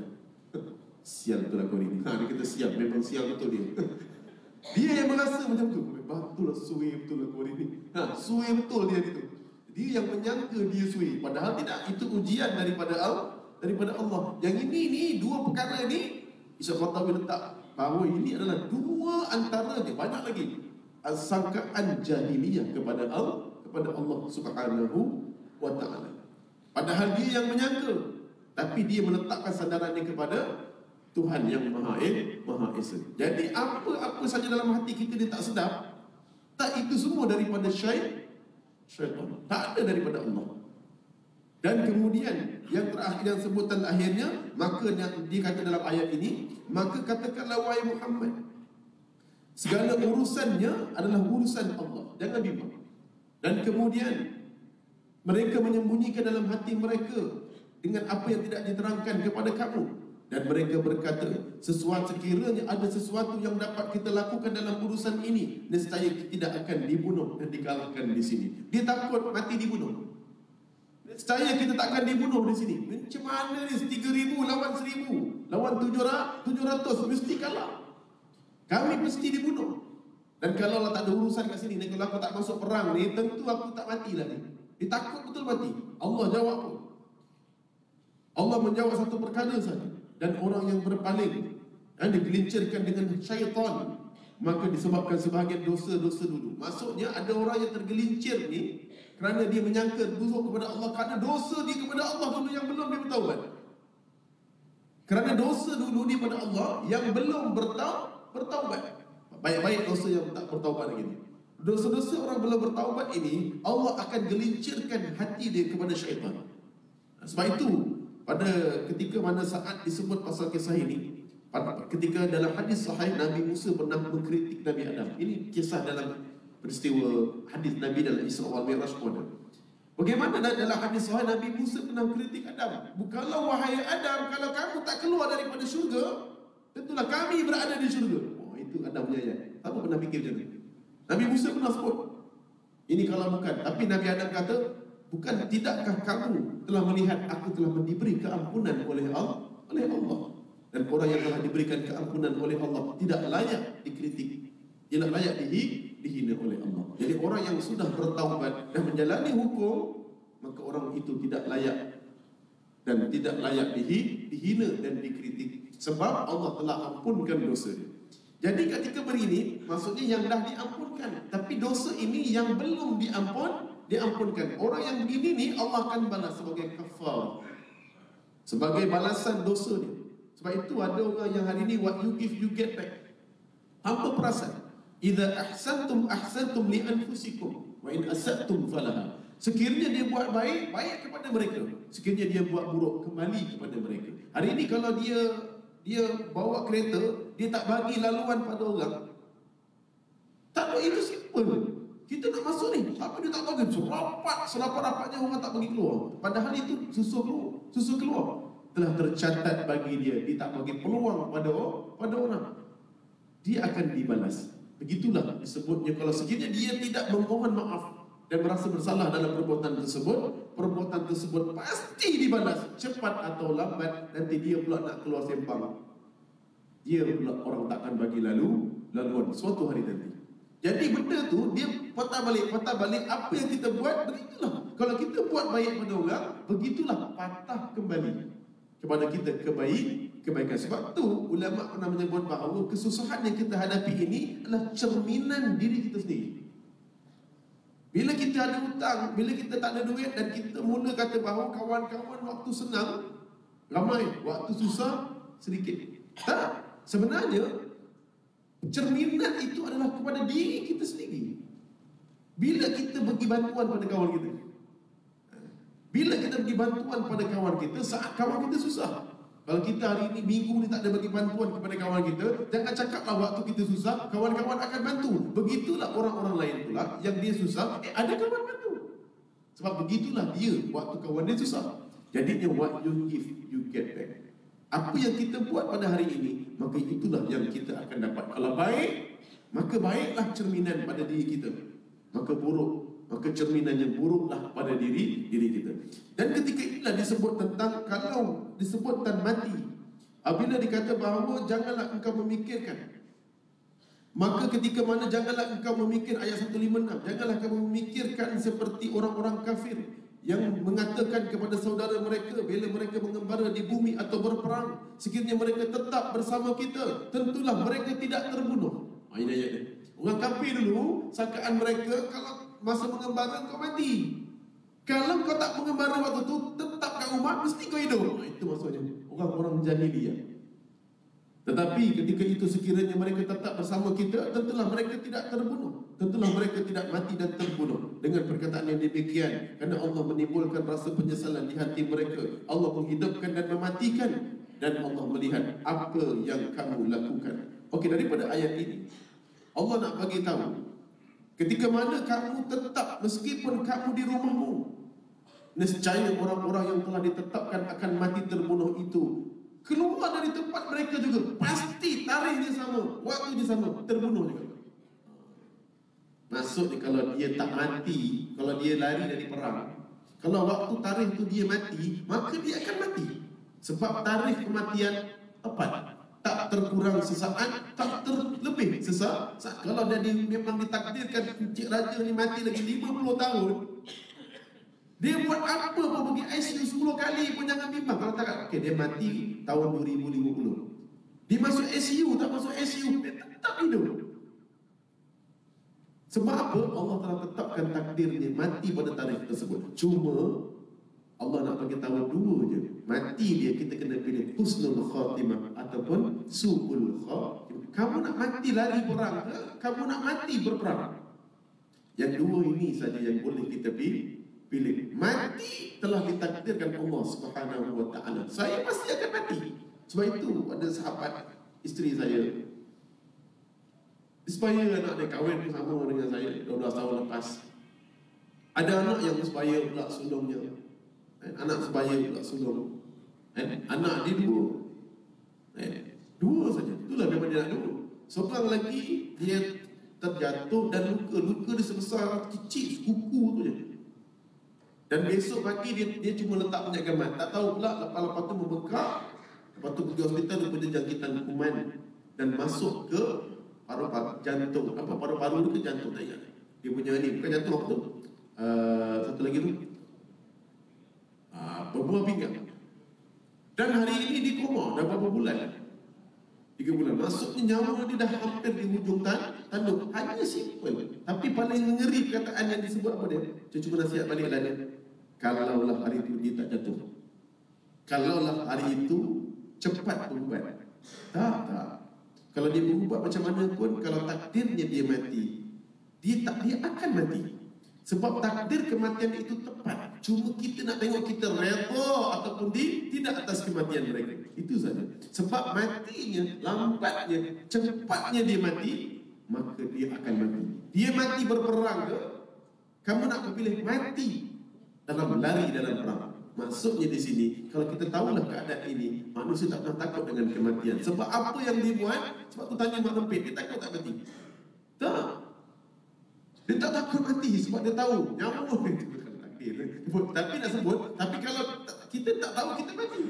Sial betul aku ni. Dia kata sial, memang sial betul dia. Dia yang merasa macam tu. Betul lah, suai betul aku ni. Suai betul dia itu. Dia yang menyangka dia suai. Padahal tidak, itu ujian daripada Allah. Yang ini ni, dua perkara ni, Syekh Qaradawi letak bahawa ini adalah dua antaranya, banyak lagi sangkaan jahiliyah kepada Allah Subhanahu wa ta'ala. Padahal dia yang menyangka, tapi dia meletakkan sandarannya kepada Tuhan yang Maha Esa. Jadi apa saja dalam hati kita dia tak sedap, tak, itu semua daripada syaitan, tak ada daripada Allah. Dan kemudian yang terakhir, yang sebutan akhirnya, maka yang dia kata dalam ayat ini, maka katakanlah wahai Muhammad, segala urusannya adalah urusan Allah, jangan bimbang. Dan kemudian mereka menyembunyikan dalam hati mereka dengan apa yang tidak diterangkan kepada kamu. Dan mereka berkata, sekiranya ada sesuatu yang dapat kita lakukan dalam urusan ini, nescaya kita tidak akan dibunuh dan dikalahkan di sini. Dia takut mati dibunuh. Nescaya kita tak akan dibunuh di sini. Macam mana ni 3,000 lawan 1,000, lawan 700 mesti kalah. Kami mesti dibunuh. Dan kalau Allah tak ada urusan kat sini, dan kalau aku tak masuk perang ni, tentu aku tak matilah ni. Dia takut betul mati. Allah jawab apa? Allah menjawab satu perkara saja. Dan orang yang berpaling dan digelincirkan dengan syaitan, maka disebabkan sebahagian dosa-dosa dulu. Maksudnya ada orang yang tergelincir ni kerana dia menyangka busuk kepada Allah, kerana dosa dia kepada Allah dulu yang belum dia bertaubat. Kerana dosa dulu dia kepada Allah yang belum bertaubat. Baik-baik dosa yang tak bertaubat lagi ni. Dosa-dosa orang belum bertaubat ini, Allah akan gelincirkan hati dia kepada syaitan. Sebab itu pada ketika mana saat disebut pasal kisah ini, ketika dalam hadis sahih Nabi Musa pernah mengkritik Nabi Adam. Ini kisah dalam peristiwa hadis Nabi dalam Isra wal Mi'raj pun. Bagaimana dalam hadis sahih Nabi Musa pernah mengkritik Adam. Bukanlah wahai Adam, kalau kamu tak keluar daripada syurga, tentulah kami berada di syurga. Oh, itu Adam punya ayat. Siapa pernah fikir macam tu? Nabi Musa pernah sebut, ini kalau bukan. Tapi Nabi Adam kata, bukan, tidakkah kamu telah melihat aku telah diberi keampunan oleh Allah? Dan orang yang telah diberikan keampunan oleh Allah tidak layak dikritik, tidak layak dihina oleh Allah. Jadi orang yang sudah bertaubat dan menjalani hukum, maka orang itu tidak layak dan tidak layak dihina dan dikritik, sebab Allah telah ampunkan dosa dia. Jadi ketika begini, maksudnya yang dah diampunkan, tapi dosa ini yang belum diampunkan. Orang yang begini ni Allah akan balas sebagai kafar, sebagai balasan dosa dia. Sebab itu ada orang yang hari ini, what you give you get back. Apa perasan? Idza ahsantum li anfusikum wa in asatum falaha. Sekiranya dia buat baik, baik kepada mereka. Sekiranya dia buat buruk, kembali kepada mereka. Hari ini kalau dia bawa kereta, dia tak bagi laluan pada orang, tak ada, itu simple. Kita nak masuk ni, tapi dia tak bagi, serapat-rapatnya orang tak bagi keluar. Padahal itu susu keluar. Telah tercatat bagi dia tak bagi peluang pada orang. Dia akan dibalas. Begitulah disebutnya, kalau sekiranya dia tidak memohon maaf dan merasa bersalah dalam perbuatan tersebut pasti dibalas, cepat atau lambat. Nanti dia pula nak keluar sempang, dia pula orang takkan bagi laluan suatu hari nanti. Jadi benda tu dia patah balik apa yang kita buat begitulah. Kalau kita buat baik pada orang, begitulah patah kembali kepada kita kebaikan. Sebab tu ulama pernah menyebut bahawa kesusahan yang kita hadapi ini adalah cerminan diri kita sendiri. Bila kita ada hutang, bila kita tak ada duit dan kita mula kata bahawa kawan-kawan waktu senang ramai, waktu susah sedikit. Tak, sebenarnya cerminan itu adalah kepada diri kita sendiri. Bila kita bagi bantuan pada kawan kita, bila kita bagi bantuan pada kawan kita saat kawan kita susah. Kalau kita hari ini minggu ni tak ada bagi bantuan kepada kawan kita, jangan cakaplah waktu kita susah kawan-kawan akan bantu. Begitulah orang-orang lain pula yang dia susah, ada kawan bantu. Sebab begitulah dia waktu kawan dia susah. Jadinya what you give, you get back. Apa yang kita buat pada hari ini, maka itulah yang kita akan dapat. Kalau baik, maka baiklah cerminan pada diri kita. Maka buruk, maka cerminan yang buruklah pada diri kita. Dan ketika itulah disebut tentang, kalau disebutkan mati, apabila dikata bahawa janganlah engkau memikirkan, maka ketika mana janganlah engkau memikir, ayat 156, janganlah engkau memikirkan seperti orang-orang kafir yang mengatakan kepada saudara mereka bila mereka mengembara di bumi atau berperang, sekiranya mereka tetap bersama kita, tentulah mereka tidak terbunuh. Ini ayat dia. Orang kafir dulu, sangkaan mereka kalau masa mengembara kau mati. Kalau kau tak mengembara waktu tu, tetap kat rumah, mesti kau hidup. Itu maksudnya orang-orang jahiliyah. Tetapi ketika itu sekiranya mereka tetap bersama kita, tentulah mereka tidak terbunuh. Tentulah mereka tidak mati dan terbunuh. Dengan perkataan yang demikian, kerana Allah menimbulkan rasa penyesalan di hati mereka. Allah menghidupkan dan mematikan, dan Allah melihat apa yang kamu lakukan. Okey, daripada ayat ini Allah nak bagi tahu, ketika mana kamu tetap, meskipun kamu di rumahmu, nescaya orang-orang yang telah ditetapkan akan mati terbunuh itu keluar dari tempat mereka juga, pasti tarikhnya sama, waktunya sama, terbunuh juga. Maksudnya kalau dia tak mati, kalau dia lari dari perang, kalau waktu tarikh tu dia mati, maka dia akan mati. Sebab tarikh kematian tepat, tak terkurang sesaat, tak terlebih sesaat. Kalau dia memang ditakdirkan Encik Raja ni mati lagi 50 tahun, dia buat apa pun pergi ICU 10 kali pun jangan bimbang. Kalau tak, okey, dia mati tahun 2050, dia masuk ICU, tak masuk ICU, dia tetap hidup. Sebab apa? Allah telah tetapkan takdirnya mati pada tarikh tersebut. Cuma Allah nak bagi tahu dua je. Mati dia, kita kena pilih husnul khatimah ataupun su'ul khatimah. Kamu nak mati lari perang ke? Kamu nak mati berperang? Yang dua ini saja yang boleh kita pilih. Mati telah ditakdirkan Allah Subhanahu wa ta'ala. Saya pasti akan mati. Sebab itu ada sahabat isteri saya, supaya anak dia kahwin bersama dengan saya 12 tahun lepas. Ada anak yang supaya pula sulungnya, anak sebaya pula sulung, anak dia dua saja. Itulah memang dia nak dua. Seorang lagi dia terjatuh dan luka dia sebesar kecil kuku tu je. Dan besok pagi dia cuma letak minyak gamat. Tak tahu pula lepas-lepas tu membengkak. Lepas tu pergi hospital, lepas dia jangkitan kuman dan masuk ke paru-paru, jantung, apa paru-paru tu ke jantung tak ingat. Dia punya ni, bukan jantung apa tu? Satu lagi tu berbuah pinggang. Dan hari ini di koma dah berapa bulan? 3 bulan. Maksudnya nyawa dia dah hampir di hujung tanduk. Hanya simple, tapi paling mengeri perkataan yang disebut apa dia? Saya cuba nasihat baliklah dia. Kalaulah hari itu dia tak jatuh, kalaulah hari itu cepat berubat. Tak. Kalau dia berubat macam mana pun, kalau takdirnya dia mati, dia akan mati. Sebab takdir kematian itu tepat. Cuma kita nak tengok kita redha ataupun tidak atas kematian mereka. Itu saja. Sebab matinya, lambatnya, cepatnya dia mati, maka dia akan mati. Dia mati berperang ke? Kamu nak pilih mati dalam lari dalam perang. Maksudnya di sini, kalau kita tahulah keadaan ini, manusia tak pernah takut dengan kematian. Sebab apa yang dia buat? Sebab tu tanya Mak Lempit, dia takut tak mati? Tak. Dia tak takut mati sebab dia tahu nyawa itu bukan takdir. Tapi nak sebut, tapi kalau kita tak tahu kita mati.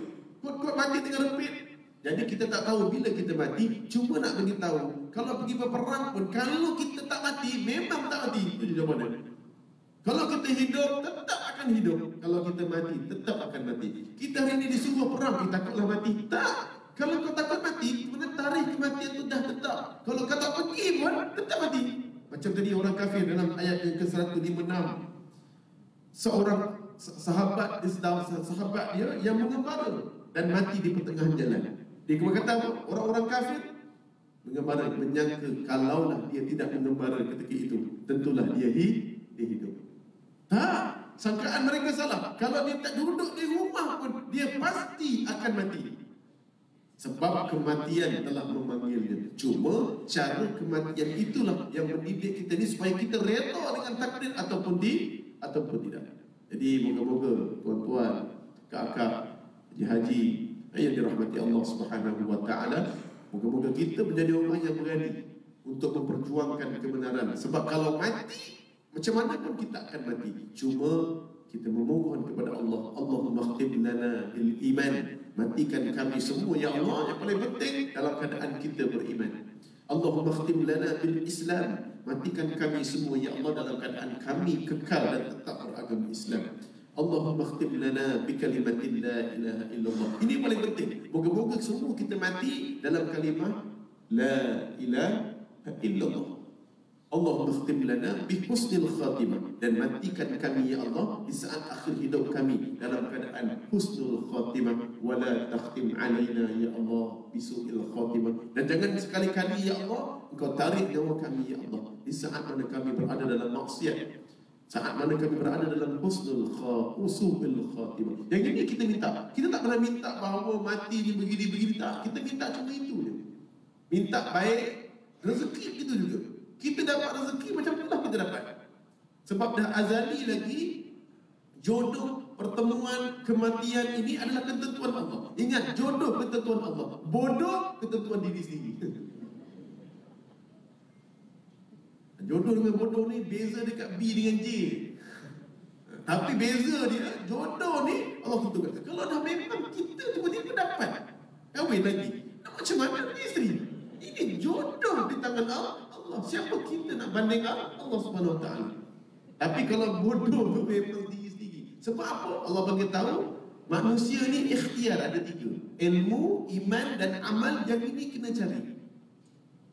Kuat mati tengah rempit, Jadi kita tak tahu bila kita mati. Cuma nak beritahu, kalau pergi berperang pun, kalau kita tak mati, memang tak mati. Itu jawapannya. Kalau kita hidup, tetap akan hidup. Kalau kita mati, tetap akan mati. Kita hari ini disuruh perang, kita takutlah mati. Tak. Kalau kau takut mati, mana tarikh kematian itu dah tetap. Kalau kau tak pergi pun, tetap mati. Macam tadi orang kafir dalam ayat yang ke-156. Seorang sahabat dia yang mengembara dan mati di pertengahan jalan. Dia kata apa? Orang-orang kafir mengembara, menyangka kalaulah dia tidak mengembara ketika itu, tentulah dia hidup. Tak, sangkaan mereka salah. Kalau dia tak duduk di rumah pun, dia pasti akan mati. Sebab kematian telah memanggilnya. Cuma cara kematian itulah yang mendidik kita ni supaya kita reda dengan takdir ataupun tidak. Jadi moga-moga tuan-tuan, kakak, haji yang dirahmati Allah Subhanahu wa taala, moga-moga kita menjadi orang yang berani untuk memperjuangkan kebenaran. Sebab kalau mati, macam mana pun kita akan mati. Cuma kita memohon kepada Allah, Allahumma khtim lana bil iman. Matikan kami semua ya Allah, yang paling penting dalam keadaan kita beriman. Allahumma khtim lana bil Islam. Matikan kami semua ya Allah dalam keadaan kami kekal dan tetap beragama Islam. Allahumma khtim lana bi kalimatin la ilaha illallah. Ini paling penting. Moga-moga semua kita mati dalam kalimah la ilaha illallah. Allahumma khtim lana bi husnil khatimah. Dan matikan kami ya Allah di saat akhir hidup kami dalam keadaan husnul khatimah. Wa la takhtim alaina ya Allah bi su'il khatimah. Dan jangan sekali-kali ya Allah Engkau tarik nyawa kami ya Allah di saat mana kami berada dalam maksiat, saat mana kami berada dalam husnul khatimah. Yang ini kita minta. Kita tak pernah minta bahawa mati ni begini-begini, tak. Kita minta cuma itu je. Minta baik, rezeki itu juga. Kita dapat rezeki macam itulah kita dapat. Sebab dah azali lagi, jodoh, pertemuan, kematian ini adalah ketentuan Allah. Ingat, jodoh ketentuan Allah, bodoh ketentuan diri sendiri. Jodoh dengan bodoh ni beza dekat B dengan J. Tapi beza dia, jodoh ni Allah tentukan. Kalau dah memang kita tiba-tiba dapat kahwin lagi, macam mana isteri? Ini jodoh di tangan Allah. Siapa kita nak banding Allah Subhanahu Wa Taala? Tapi kalau bodoh tu memang diri sendiri. Sebab apa? Allah bagi tahu manusia ni ikhtiar ada 3. Ilmu, iman dan amal, yang ini kena cari.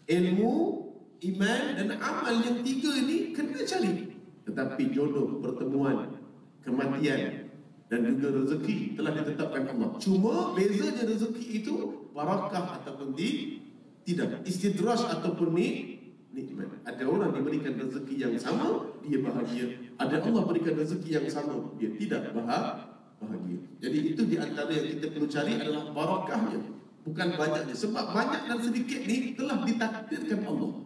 Ilmu, iman dan amal, yang 3 ni kena cari. Tetapi jodoh, pertemuan, kematian dan juga rezeki telah ditetapkan Allah. Cuma bezanya rezeki itu barakah ataupun tidak, istidraj ataupun nikmat. Ada orang diberikan rezeki yang sama, dia bahagia. Ada Allah berikan rezeki yang sama, dia tidak bahagia. Jadi itu di antara yang kita perlu cari adalah barakahnya, bukan banyaknya. Sebab banyak dan sedikit ni telah ditakdirkan Allah.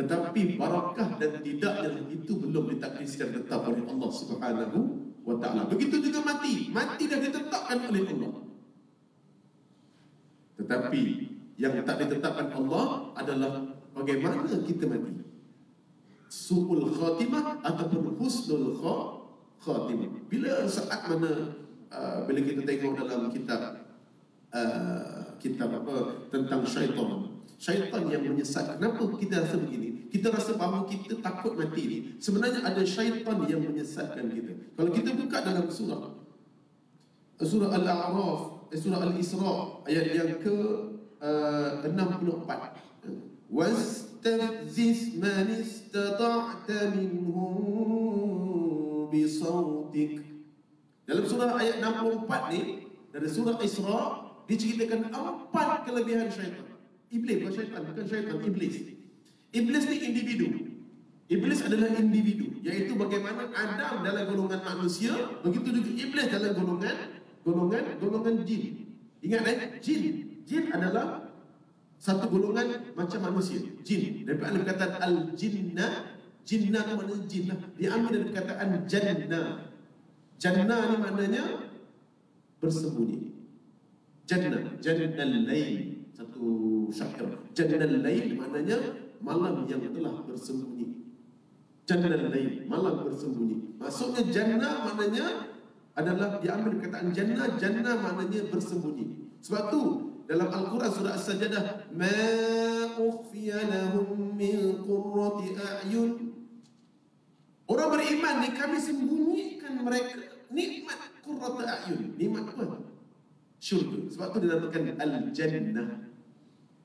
Tetapi barakah dan tidaknya itu belum ditakdirkan tetap oleh Allah Subhanahu wa taala. Begitu juga mati. Mati dah ditetapkan oleh Allah. Tetapi yang tak ditetapkan Allah adalah bagaimana kita mati. Su'ul khatimah ataupun husnul khatimah. Bila saat mana bila kita tengok dalam kitab tentang syaitan. Syaitan yang menyesatkan. Kenapa kita rasa begini? Kita rasa bahawa kita takut mati ni. Sebenarnya ada syaitan yang menyesatkan kita. Kalau kita buka dalam surah Al-A'raf, surah Al-Isra, ayat yang ke 64. Wastafziz man istata'ta minhum bisautik. Dalam surah ayat 64 ni, dari surah Isra, diceritakan 4 kelebihan syaitan. Iblis, bukan syaitan, iblis. Iblis ni individu. Iblis adalah individu, iaitu bagaimana Adam dalam golongan manusia, begitu juga iblis dalam golongan jin. Ingat jin adalah satu golongan macam manusia, jin. Daripada perkataan al-jinnah, jinnah itu maknanya jin lah. Diambil dari perkataan jannah. Jannah ni maknanya bersembunyi. Jannah al-lail, satu syair. Jannah al-lail maknanya malam yang telah bersembunyi. Jannah al-lail, malam bersembunyi. Maksudnya jannah maknanya adalah diambil perkataan jannah maknanya bersembunyi. Sebab tu dalam Al-Quran surah As-Sajdah, ma ukhfiya lahum min qurrati a'yun. Orang beriman ni kami sembunyikan mereka nikmat qurratu a'yun. Nikmat apa? Syurga. Sebab tu dinamakan al-jannah,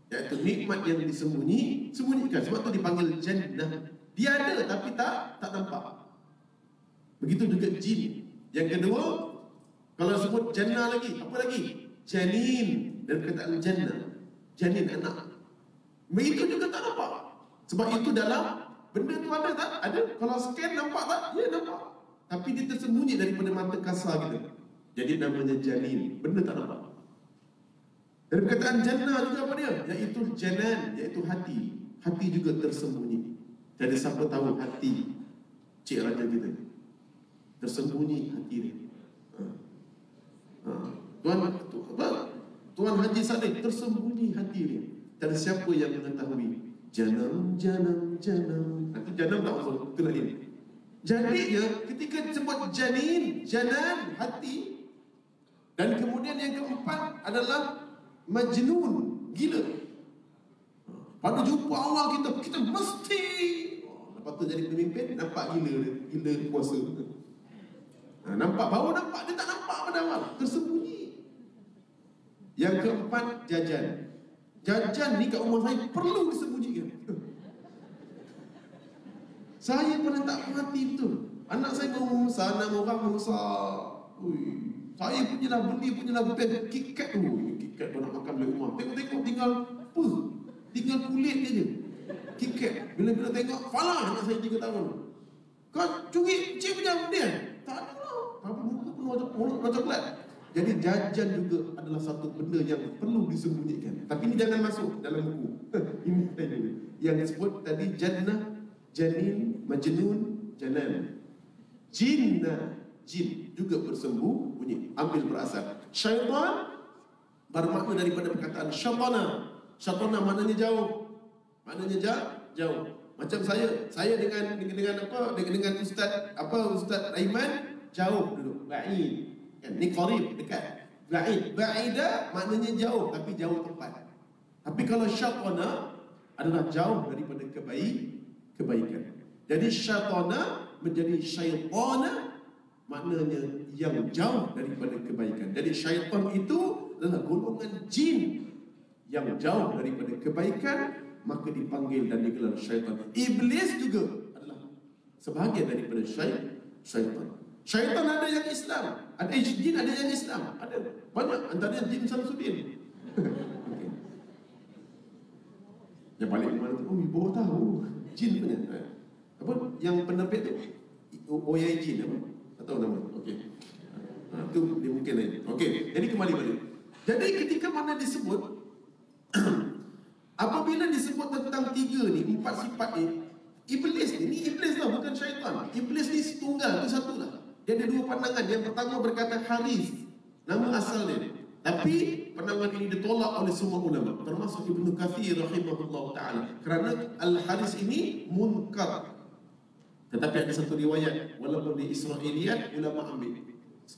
iaitu nikmat yang sembunyikan. Sebab tu dipanggil jannah. Dia ada tapi tak nampak. Begitu juga jin. Yang kedua, kalau sebut jannah lagi, apa lagi? Janin. Dan perkataan jannah, janin, anak. Begitu juga tak nampak. Sebab itu dalam benda tu ada tak? Ada. Kalau scan nampak tak? Ya, nampak. Tapi dia tersembunyi daripada mata kasar kita. Jadi namanya janin. Benda tak nampak. Dan perkataan jannah juga apa dia? Iaitu janan, iaitu hati. Hati juga tersembunyi. Jadi siapa tahu hati cik raja kita? Tersembunyi hati dia. Tuan Haji Sadek tersembunyi hati dia. Dan siapa yang mengetahui? Janam. Itu janam tak masuk. Itu lain. Jadi ketika sebut janin, janan, hati. Dan kemudian yang keempat adalah majnun, gila. Pada jumpa awal kita mesti lepas tu jadi pemimpin, nampak gila puasa. Nampak, baru nampak, dia tak nampak pada awal, tersembunyi. Yang keempat, jajan. Jajan ni kat rumah saya perlu disembunyikan. Saya pernah tak mengerti betul. Anak saya baru membesar, 6 orang membesar. Saya punyalah beli KitKat tu. KitKat pun nak makan beli rumah. Tengok tinggal apa? Tinggal kulit dia je. KitKat. Bila tengok, falah anak saya 3 tahun. Kau curi cik punya benda? Tak ada lah. Tapi muka penuh coklat. Jadi jajan juga adalah satu benda yang perlu disembunyikan. Tapi ini jangan masuk dalam buku. Ini yang disebut tadi jannah, janin, majnun, janan. Jinnah, jin juga bersembunyi. Ambil berasal. Syaitan bermakna daripada perkataan syaitana. Syaitana maknanya jauh. Maknanya jauh. Macam saya dengan Ustaz Aiman jauh dulu. Ba'id. Ni qarib, dekat. Ba'ida maknanya jauh, tapi jauh tempat. Tapi kalau syaitana adalah jauh daripada kebaikan. Jadi syaitana menjadi syaitana, maknanya yang jauh daripada kebaikan. Jadi syaitan itu adalah golongan jin yang jauh daripada kebaikan, maka dipanggil dan digelar syaitan. Iblis juga adalah sebahagian daripada syaitan. Syaitan ada yang Islam, ada jin ada yang Islam, ada banyak, antaranya jin Samsudin. Okay. Yang balik ke mana tu? Baru tahu jin punya. Apa yang penerbit tu? Oyai jin apa? Tak tahu nama. Okey. Itu dia mungkin lain. Okey, jadi kembali balik. Jadi ketika mana disebut apabila disebut tentang 3 ni, 4 sifat ni, iblis ni iblis lah, bukan syaitan. Iblis ni tunggal, tu satu lah. Dia ada 2 pandangan. Yang pertama berkata Haris, nama asal dia. Tapi pandangan ini ditolak oleh semua ulama, termasuk Ibnu Katsir rahimahullah taala, kerana Al-Haris ini munkar. Tetapi ada satu riwayat, walaupun di Israiliyat ulama ambil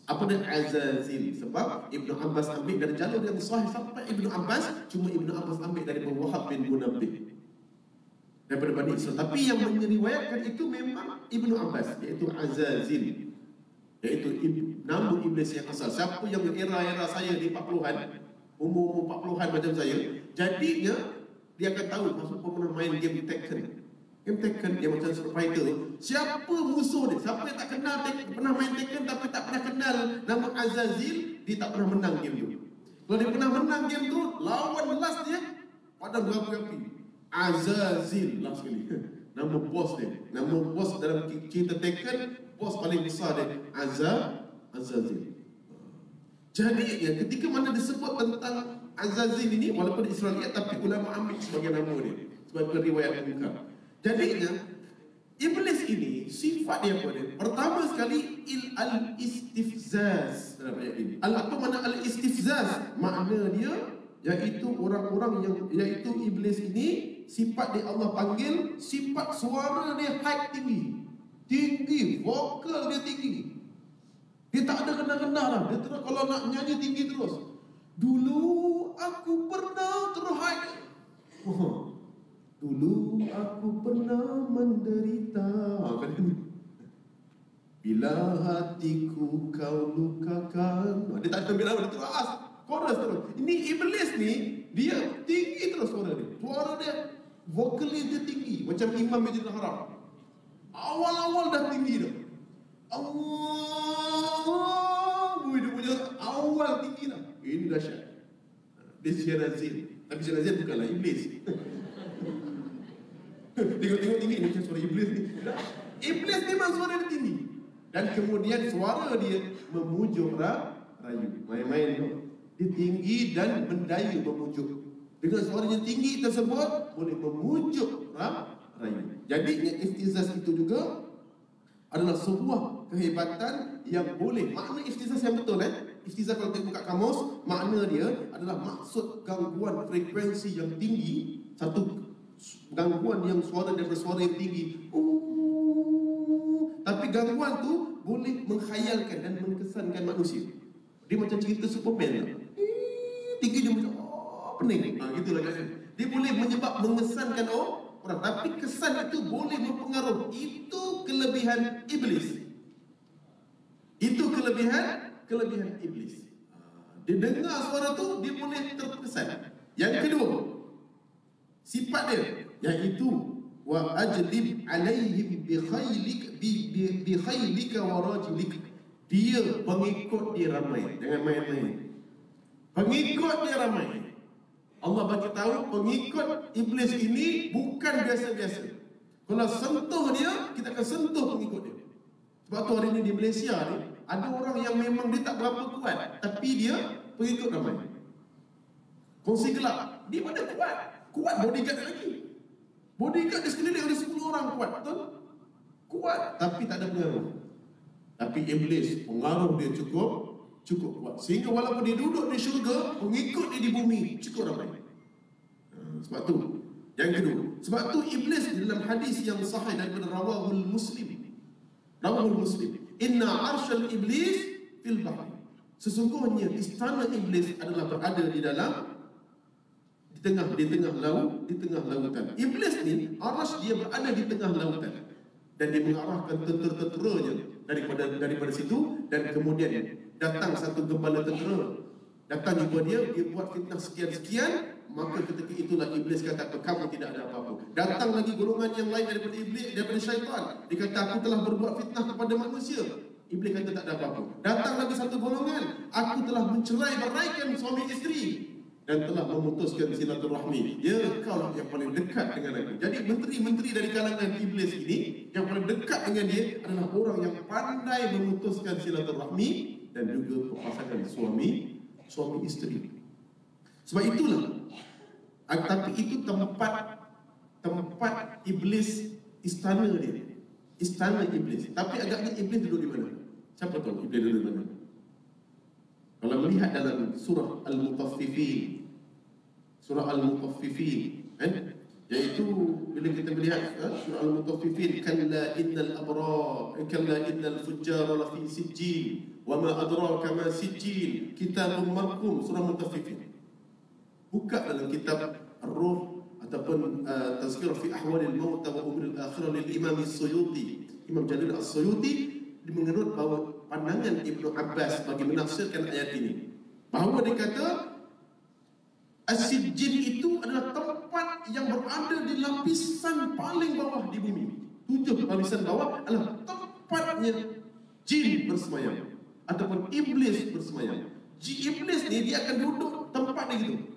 apa dia Azazil, sebab Ibnu Abbas ambil dari jalur yang sahih sampai Ibnu Abbas, cuma Ibnu Abbas ambil dari Wahab bin Munabbih daripada Bani Israel. Tapi yang meriwayatkan itu memang Ibnu Abbas, iaitu Azazil, iaitu nama iblis yang asal. Siapa yang era saya di 40-an, umur 40-an macam saya, jadinya dia akan tahu. Maksud pernah main game Tekken. Game Tekken yang macam Street Fighter, siapa musuh dia, siapa yang tak kenal pernah main Tekken tapi tak pernah kenal nama Azazil, dia tak pernah menang game tu. Kalau dia pernah menang game tu, lawan last dia pada berapi-api. Azazil last sekali. Nama bos dia, nama bos dalam cerita Tekken, bos paling besar dia Azazil. Jadi ketika mana disebut tentang Azazil ini, walaupun Israiliyat, tapi ulama ambil sebagai nama dia, sebagai riwayat munkar. Jadinya iblis ini sifat dia apa dia? Pertama sekali al-istifzaz dalam ayat ini. Apa makna al-istifzaz? Makna dia iaitu orang-orang iaitu iblis ini, sifat dia Allah panggil, sifat suara dia high, tinggi, vokal dia tinggi. Dia tak ada rendah-rendah lah. Dia terus kalau nak nyanyi tinggi terus. Dulu Dulu aku pernah menderita. Kan ini. Bila hatiku kau lukakan. Dia tak ambil awal, dia terus chorus terus. Ini iblis ni, dia tinggi terus suara dia. Suara dia, vokalis dia tinggi. Macam Imam Masjidil Haram. Awal-awal dah tinggi dah. Allah, dia punya awal tinggi dah. Ini dahsyat. Dia Syirazin. Tapi Syirazin bukanlah iblis. Tengok-tengok tinggi ni macam suara iblis ni. Iblis memang suara dia tinggi. Dan kemudian suara dia memujuk rayu. Main-main tu. Dia tinggi dan mendayu memujuk. Dengan suaranya tinggi tersebut boleh memujuk rayu. Jadi iftizaz itu juga adalah sebuah kehebatan yang boleh. Makna iftizaz yang betul iftizaz kalau kita buka kamus, makna dia adalah maksud gangguan frekuensi yang tinggi. Satu gangguan yang suara daripada suara yang tinggi. Tapi gangguan tu boleh menghayalkan dan mengesankan manusia. Dia macam cerita Superman lah. Tinggi dia macam pening. Gitulah kan. Dia boleh mengesankan orang. Tapi kesan itu boleh mempengaruhi. Itu kelebihan iblis. Itu kelebihan iblis. Dia dengar suara tu, dia boleh terkesan. Yang kedua, sifat dia, iaitu wa ajlib alaihim bi khaylika wa rajlik. Dia pengikut dia ramai. Jangan main-main. Pengikut dia ramai. Allah bagi tahu pengikut iblis ini bukan biasa-biasa. Kalau sentuh dia, kita akan sentuh pengikut dia. Sebab tu hari ini di Malaysia ni ada orang yang memang dia tak berapa kuat, tapi dia pengikut ramai. Kongsi gelap, dia mana kuat? Kuat bodyguard lagi. Bodyguard dia sekeliling ada 10 orang kuat, betul? Kuat, tapi tak ada pengaruh. Tapi iblis, pengaruh dia cukup kuat. Sehingga walaupun dia duduk di syurga, pengikut dia di bumi cukup ramai. Sebab tu, yang kedua, sebab tu iblis dalam hadis yang sahih daripada Rawahul Muslim, inna arshal iblis fil bahri. Sesungguhnya istana iblis adalah berada di tengah lautan. Iblis ni arsh dia berada di tengah lautan. Dan dia mengarahkan tentera-tenteranya daripada situ, dan kemudian datang satu gembala tentera. Datang jumpa dia buat fitnah sekian-sekian, maka ketika itulah iblis kata, kamu tidak ada apa-apa. Datang lagi golongan yang lain daripada iblis, daripada syaitan. Dia kata, aku telah berbuat fitnah kepada manusia. Iblis kata tak ada apa-apa. Datang lagi satu golongan, aku telah mencerai-beraikan suami isteri dan telah memutuskan silaturahmi. Ya, kau yang paling dekat dengan aku. Jadi menteri-menteri dari kalangan iblis ini, yang paling dekat dengan dia adalah orang yang pandai memutuskan silaturahmi dan juga pasangan suami isteri. Sebab itulah, tapi itu tempat iblis, istana dia. Istana iblis. Tapi agaknya iblis duduk di mana? Siapa tahu iblis duduk di mana? Kalau melihat dalam surah Al-Mutaffifin, iaitu bila kita melihat surah Al-Mutaffifin, kalla innal fujjara lafi sijjin wa ma adraka ma sijjin kitabun marqum. Surah Mutaffifin. Buka dalam kitab Ar-Ruh ataupun Tazkirah fi Ahwalil Maut wa Umuril Akhirah lil Imam As-Suyuti. Imam Jalil As-Suyuti menurut bahawa pandangan Ibnu Abbas bagi menafsirkan ayat ini, bahawa dia kata As-Sijjin itu adalah tempat yang berada di lapisan paling bawah di bumi. 7 lapisan bawah adalah tempatnya jin bersemayam ataupun iblis bersemayam. Iblis ni dia akan duduk tempat dia gitu.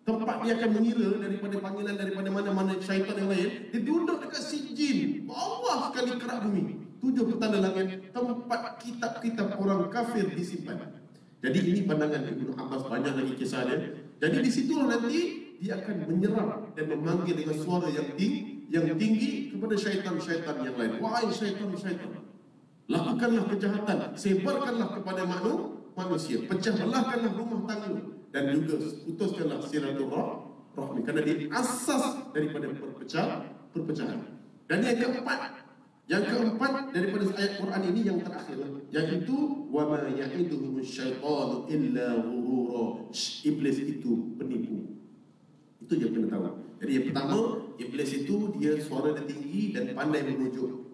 Tempat dia akan mengira daripada panggilan daripada mana-mana syaitan yang lain. Dia duduk dekat Sijjin, bawah sekali kerak bumi. 7 petanda langit, tempat kitab-kitab orang kafir disimpan. Jadi ini pandangan Ibnu Abbas, banyak lagi kisah dia. Jadi di situlah nanti dia akan menyerang dan memanggil dengan suara yang tinggi kepada syaitan-syaitan yang lain. Wahai syaitan-syaitan, lakukanlah kejahatan, sebarkanlah kepada manusia, pecah belahkanlah rumah tangga, dan juga putuskanlah silaturahmi, kerana dia asas daripada perpecahan. Dan yang keempat daripada ayat Quran ini yang terakhir, yaitu wa ma ya'iduhumus syaitanu illa ghurura. Iblis itu penipu. Itu je kena tahu. Jadi yang pertama, iblis itu dia suara dia tinggi dan pandai memujuk.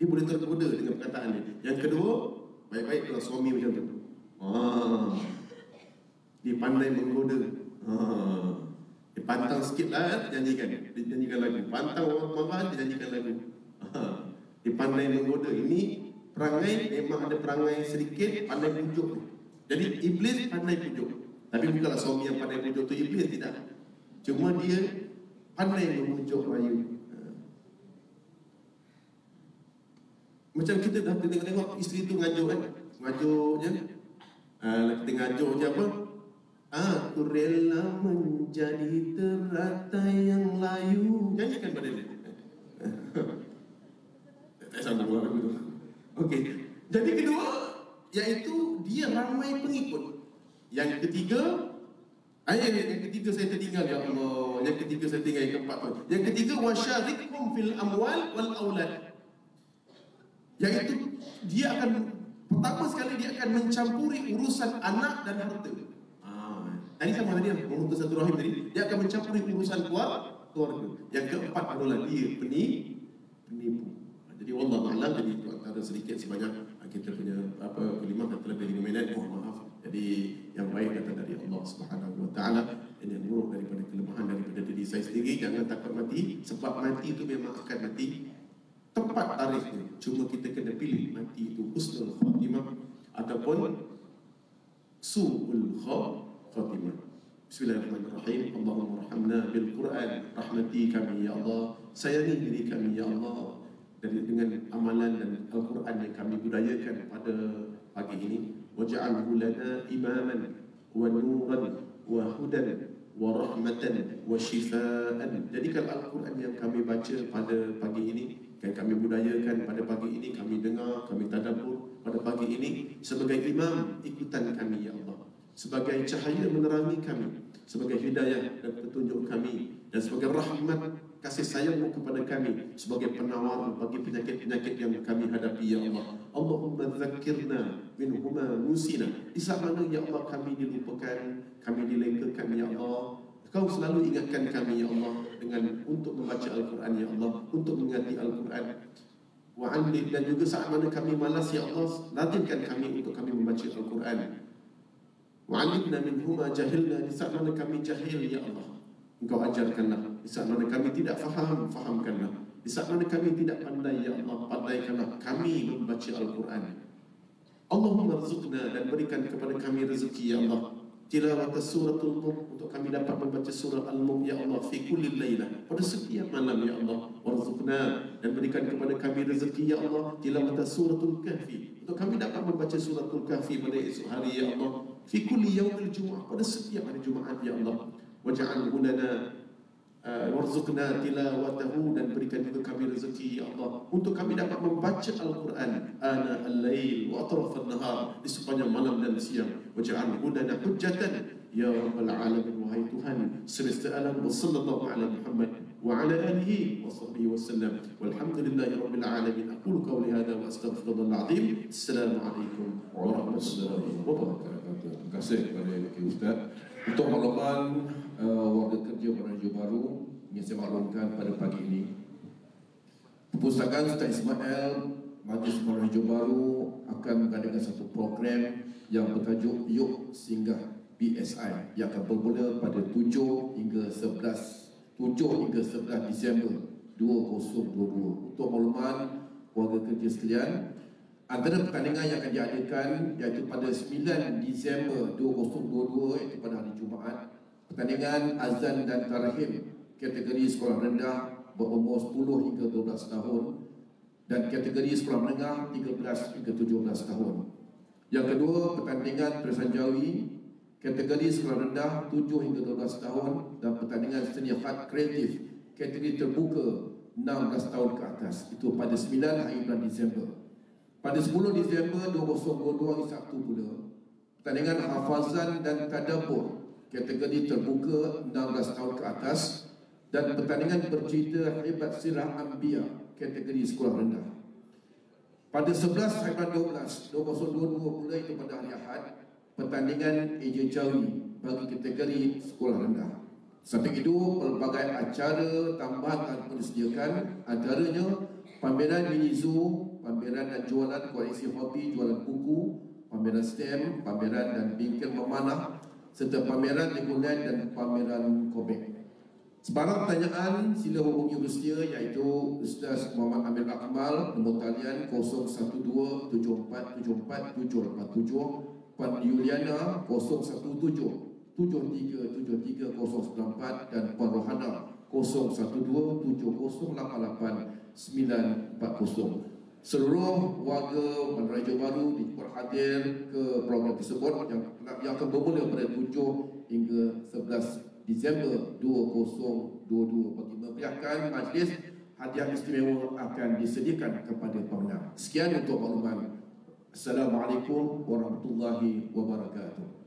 Dia boleh tergoda dengan perkataan dia. Yang kedua, baik-baik kalau suami macam tu. Dia pandai menggoda. Dia pantang sikit lah, dia nyanyikan lagu. Pantang orang marah, dia nyanyikan lagu. Dia pandai menggoda. Ini perangai, memang ada perangai sedikit, pandai pujuk. Jadi iblis pandai pujuk. Tapi bukanlah suami yang pandai pujuk tu iblis, tidak. Cuma dia pandai memujuk Melayu. Macam kita dah tengok isteri tu ngajuk kan. Ngajuk je. Kita ngajuk je apa? Aku rela menjadi teratai yang layu. Nyanyikan pada dia. Tak sambung lagu tu. Okey. Jadi kedua, iaitu dia ramai pengikut. Yang ketiga, yang ketiga saya tertinggal, ya Allah. Yang ketiga saya tinggal, yang keempat tu. Yang ketiga, wasyarikhum fil amwal wal aulad. Iaitu dia akan, pertama sekali dia akan mencampuri urusan anak dan harta. Tadi sama tadi memutus satu rahim tadi, dia akan mencampuri urusan keluarga. Yang keempat adalah dia penipu. Jadi wallah a'lam, jadi itu antara sedikit sebanyak kita punya kelimah yang terlebih 5 minit. Mohon maaf. Jadi yang baik datang dari Allah Subhanahu Wa Taala, dan yang buruk daripada kelemahan daripada diri saya sendiri. Jangan takut mati, sebab mati itu memang akan mati. Tepat tarikhnya, cuma kita kena pilih mati itu husnul khatimah ataupun su'ul khatimah. Bismillahirrahmanirrahim. Allahumma rahmna bil Quran, rahmati kami ya Allah, sayangi diri kami ya Allah dengan amalan dan Al-Quran yang kami budayakan pada pagi ini. Waj'alhu lana imaman wa nuran wa hudan wa rahmatan wa shifaan. Jadikan Al-Quran yang kami baca pada pagi ini, yang kami budayakan pada pagi ini, kami dengar, kami tadabbur pada pagi ini sebagai imam ikutan kami ya Allah, sebagai cahaya menerangi kami, sebagai hidayah dan petunjuk kami, dan sebagai rahmat kasih sayangmu kepada kami, sebagai penawar bagi penyakit-penyakit yang kami hadapi ya Allah. Allahumma dzakirna minhuma nusina. Di saat mana ya Allah kami dilupakan, kami dilengkakan ya Allah, Kau selalu ingatkan kami ya Allah dengan untuk membaca Al-Quran ya Allah, untuk mengingati Al-Quran. Wa'anlid, dan juga saat mana kami malas ya Allah, lazimkan kami untuk kami membaca Al-Quran. Wa'allimna minhuma jahilna, di saat mana kami jahil ya Allah, Engkau ajarkanlah. Di saat mana kami tidak faham, fahamkanlah. Di saat mana kami tidak pandai ya Allah, pandaikanlah kami membaca Al-Quran. Allahumma rizukna, dan berikan kepada kami rezeki ya Allah, tilawat suratul Mulk, untuk kami dapat membaca surah Al-Mulk ya Allah, fi kulli lailah, pada setiap malam ya Allah. Warzuqna, dan berikan kepada kami rezeki ya Allah, tilawat suratul Kahfi, untuk kami dapat membaca suratul Kahfi pada esok hari ya Allah, fi kulli yaumil Jumu'ah, pada setiap hari Jumaat ya Allah. Waj'alhu lana warzuqna tilawatahu, dan berikan juga kami rezeki ya Allah untuk kami dapat membaca Al-Quran ana al-lail wa atraf an-nahar, di sepanjang malam dan siang. Waj'alhu lana hujjatan ya rabbal alamin, wahai Tuhan semesta alam. Wa sallallahu ala Muhammad wa ala alihi wa sahbihi wa sallam, walhamdulillahi rabbil alamin. Aqulu qawli hadha wa astaghfirullahal azim. Assalamualaikum warahmatullahi wabarakatuh. Terima kasih kepada Ustaz. Untuk makluman warga kerja Penaju Baru yang saya maklumkan pada pagi ini, Perpustakaan Ustaz Ismail Majlis Penaju Baru akan mengadakan satu program yang bertajuk Yuk Singgah PSI yang akan bermula pada 7 hingga 11 Disember 2022. Untuk makluman warga kerja sekalian, antara pertandingan yang akan diadakan iaitu pada 9 Disember 2022, iaitu pada hari Jumaat, pertandingan azan dan tarhim kategori sekolah rendah berumur 10 hingga 12 tahun dan kategori sekolah menengah 13 hingga 17 tahun. Yang kedua, pertandingan Presanjawi kategori sekolah rendah 7 hingga 12 tahun dan pertandingan seni khat kreatif kategori terbuka 16 tahun ke atas, itu pada 9 hari bulan Disember. Pada 10 Disember 2022 hari Sabtu pula, pertandingan hafazan dan tadabbur kategori terbuka 16 tahun ke atas dan pertandingan bercerita hebat sirah Anbiya kategori sekolah rendah. Pada 11 hari 12 2022 pula, itu pada hari Ahad, pertandingan Eja Jawi bagi kategori sekolah rendah. Samping itu, pelbagai acara tambahan akan disediakan, antaranya pameran mini zoo, pameran dan jualan koleksi hobi, jualan buku, pameran stem, pameran dan bingkai memanah, serta pameran reguler dan pameran komik. Sebarang pertanyaan sila hubungi Rustia iaitu Ustaz Muhammad Amir Akmal, nombor talian 01274747787, Puan Yuliana 01773730094 dan Puan Rohana 0127088940. Seluruh warga Bandaraya Johor Bahru diperhadir ke program tersebut yang akan bermula pada 7 hingga 11 Disember 2022. Bagi memeriahkan majlis, hadiah istimewa akan disediakan kepada pemenang. Sekian untuk makluman. Assalamualaikum warahmatullahi wabarakatuh.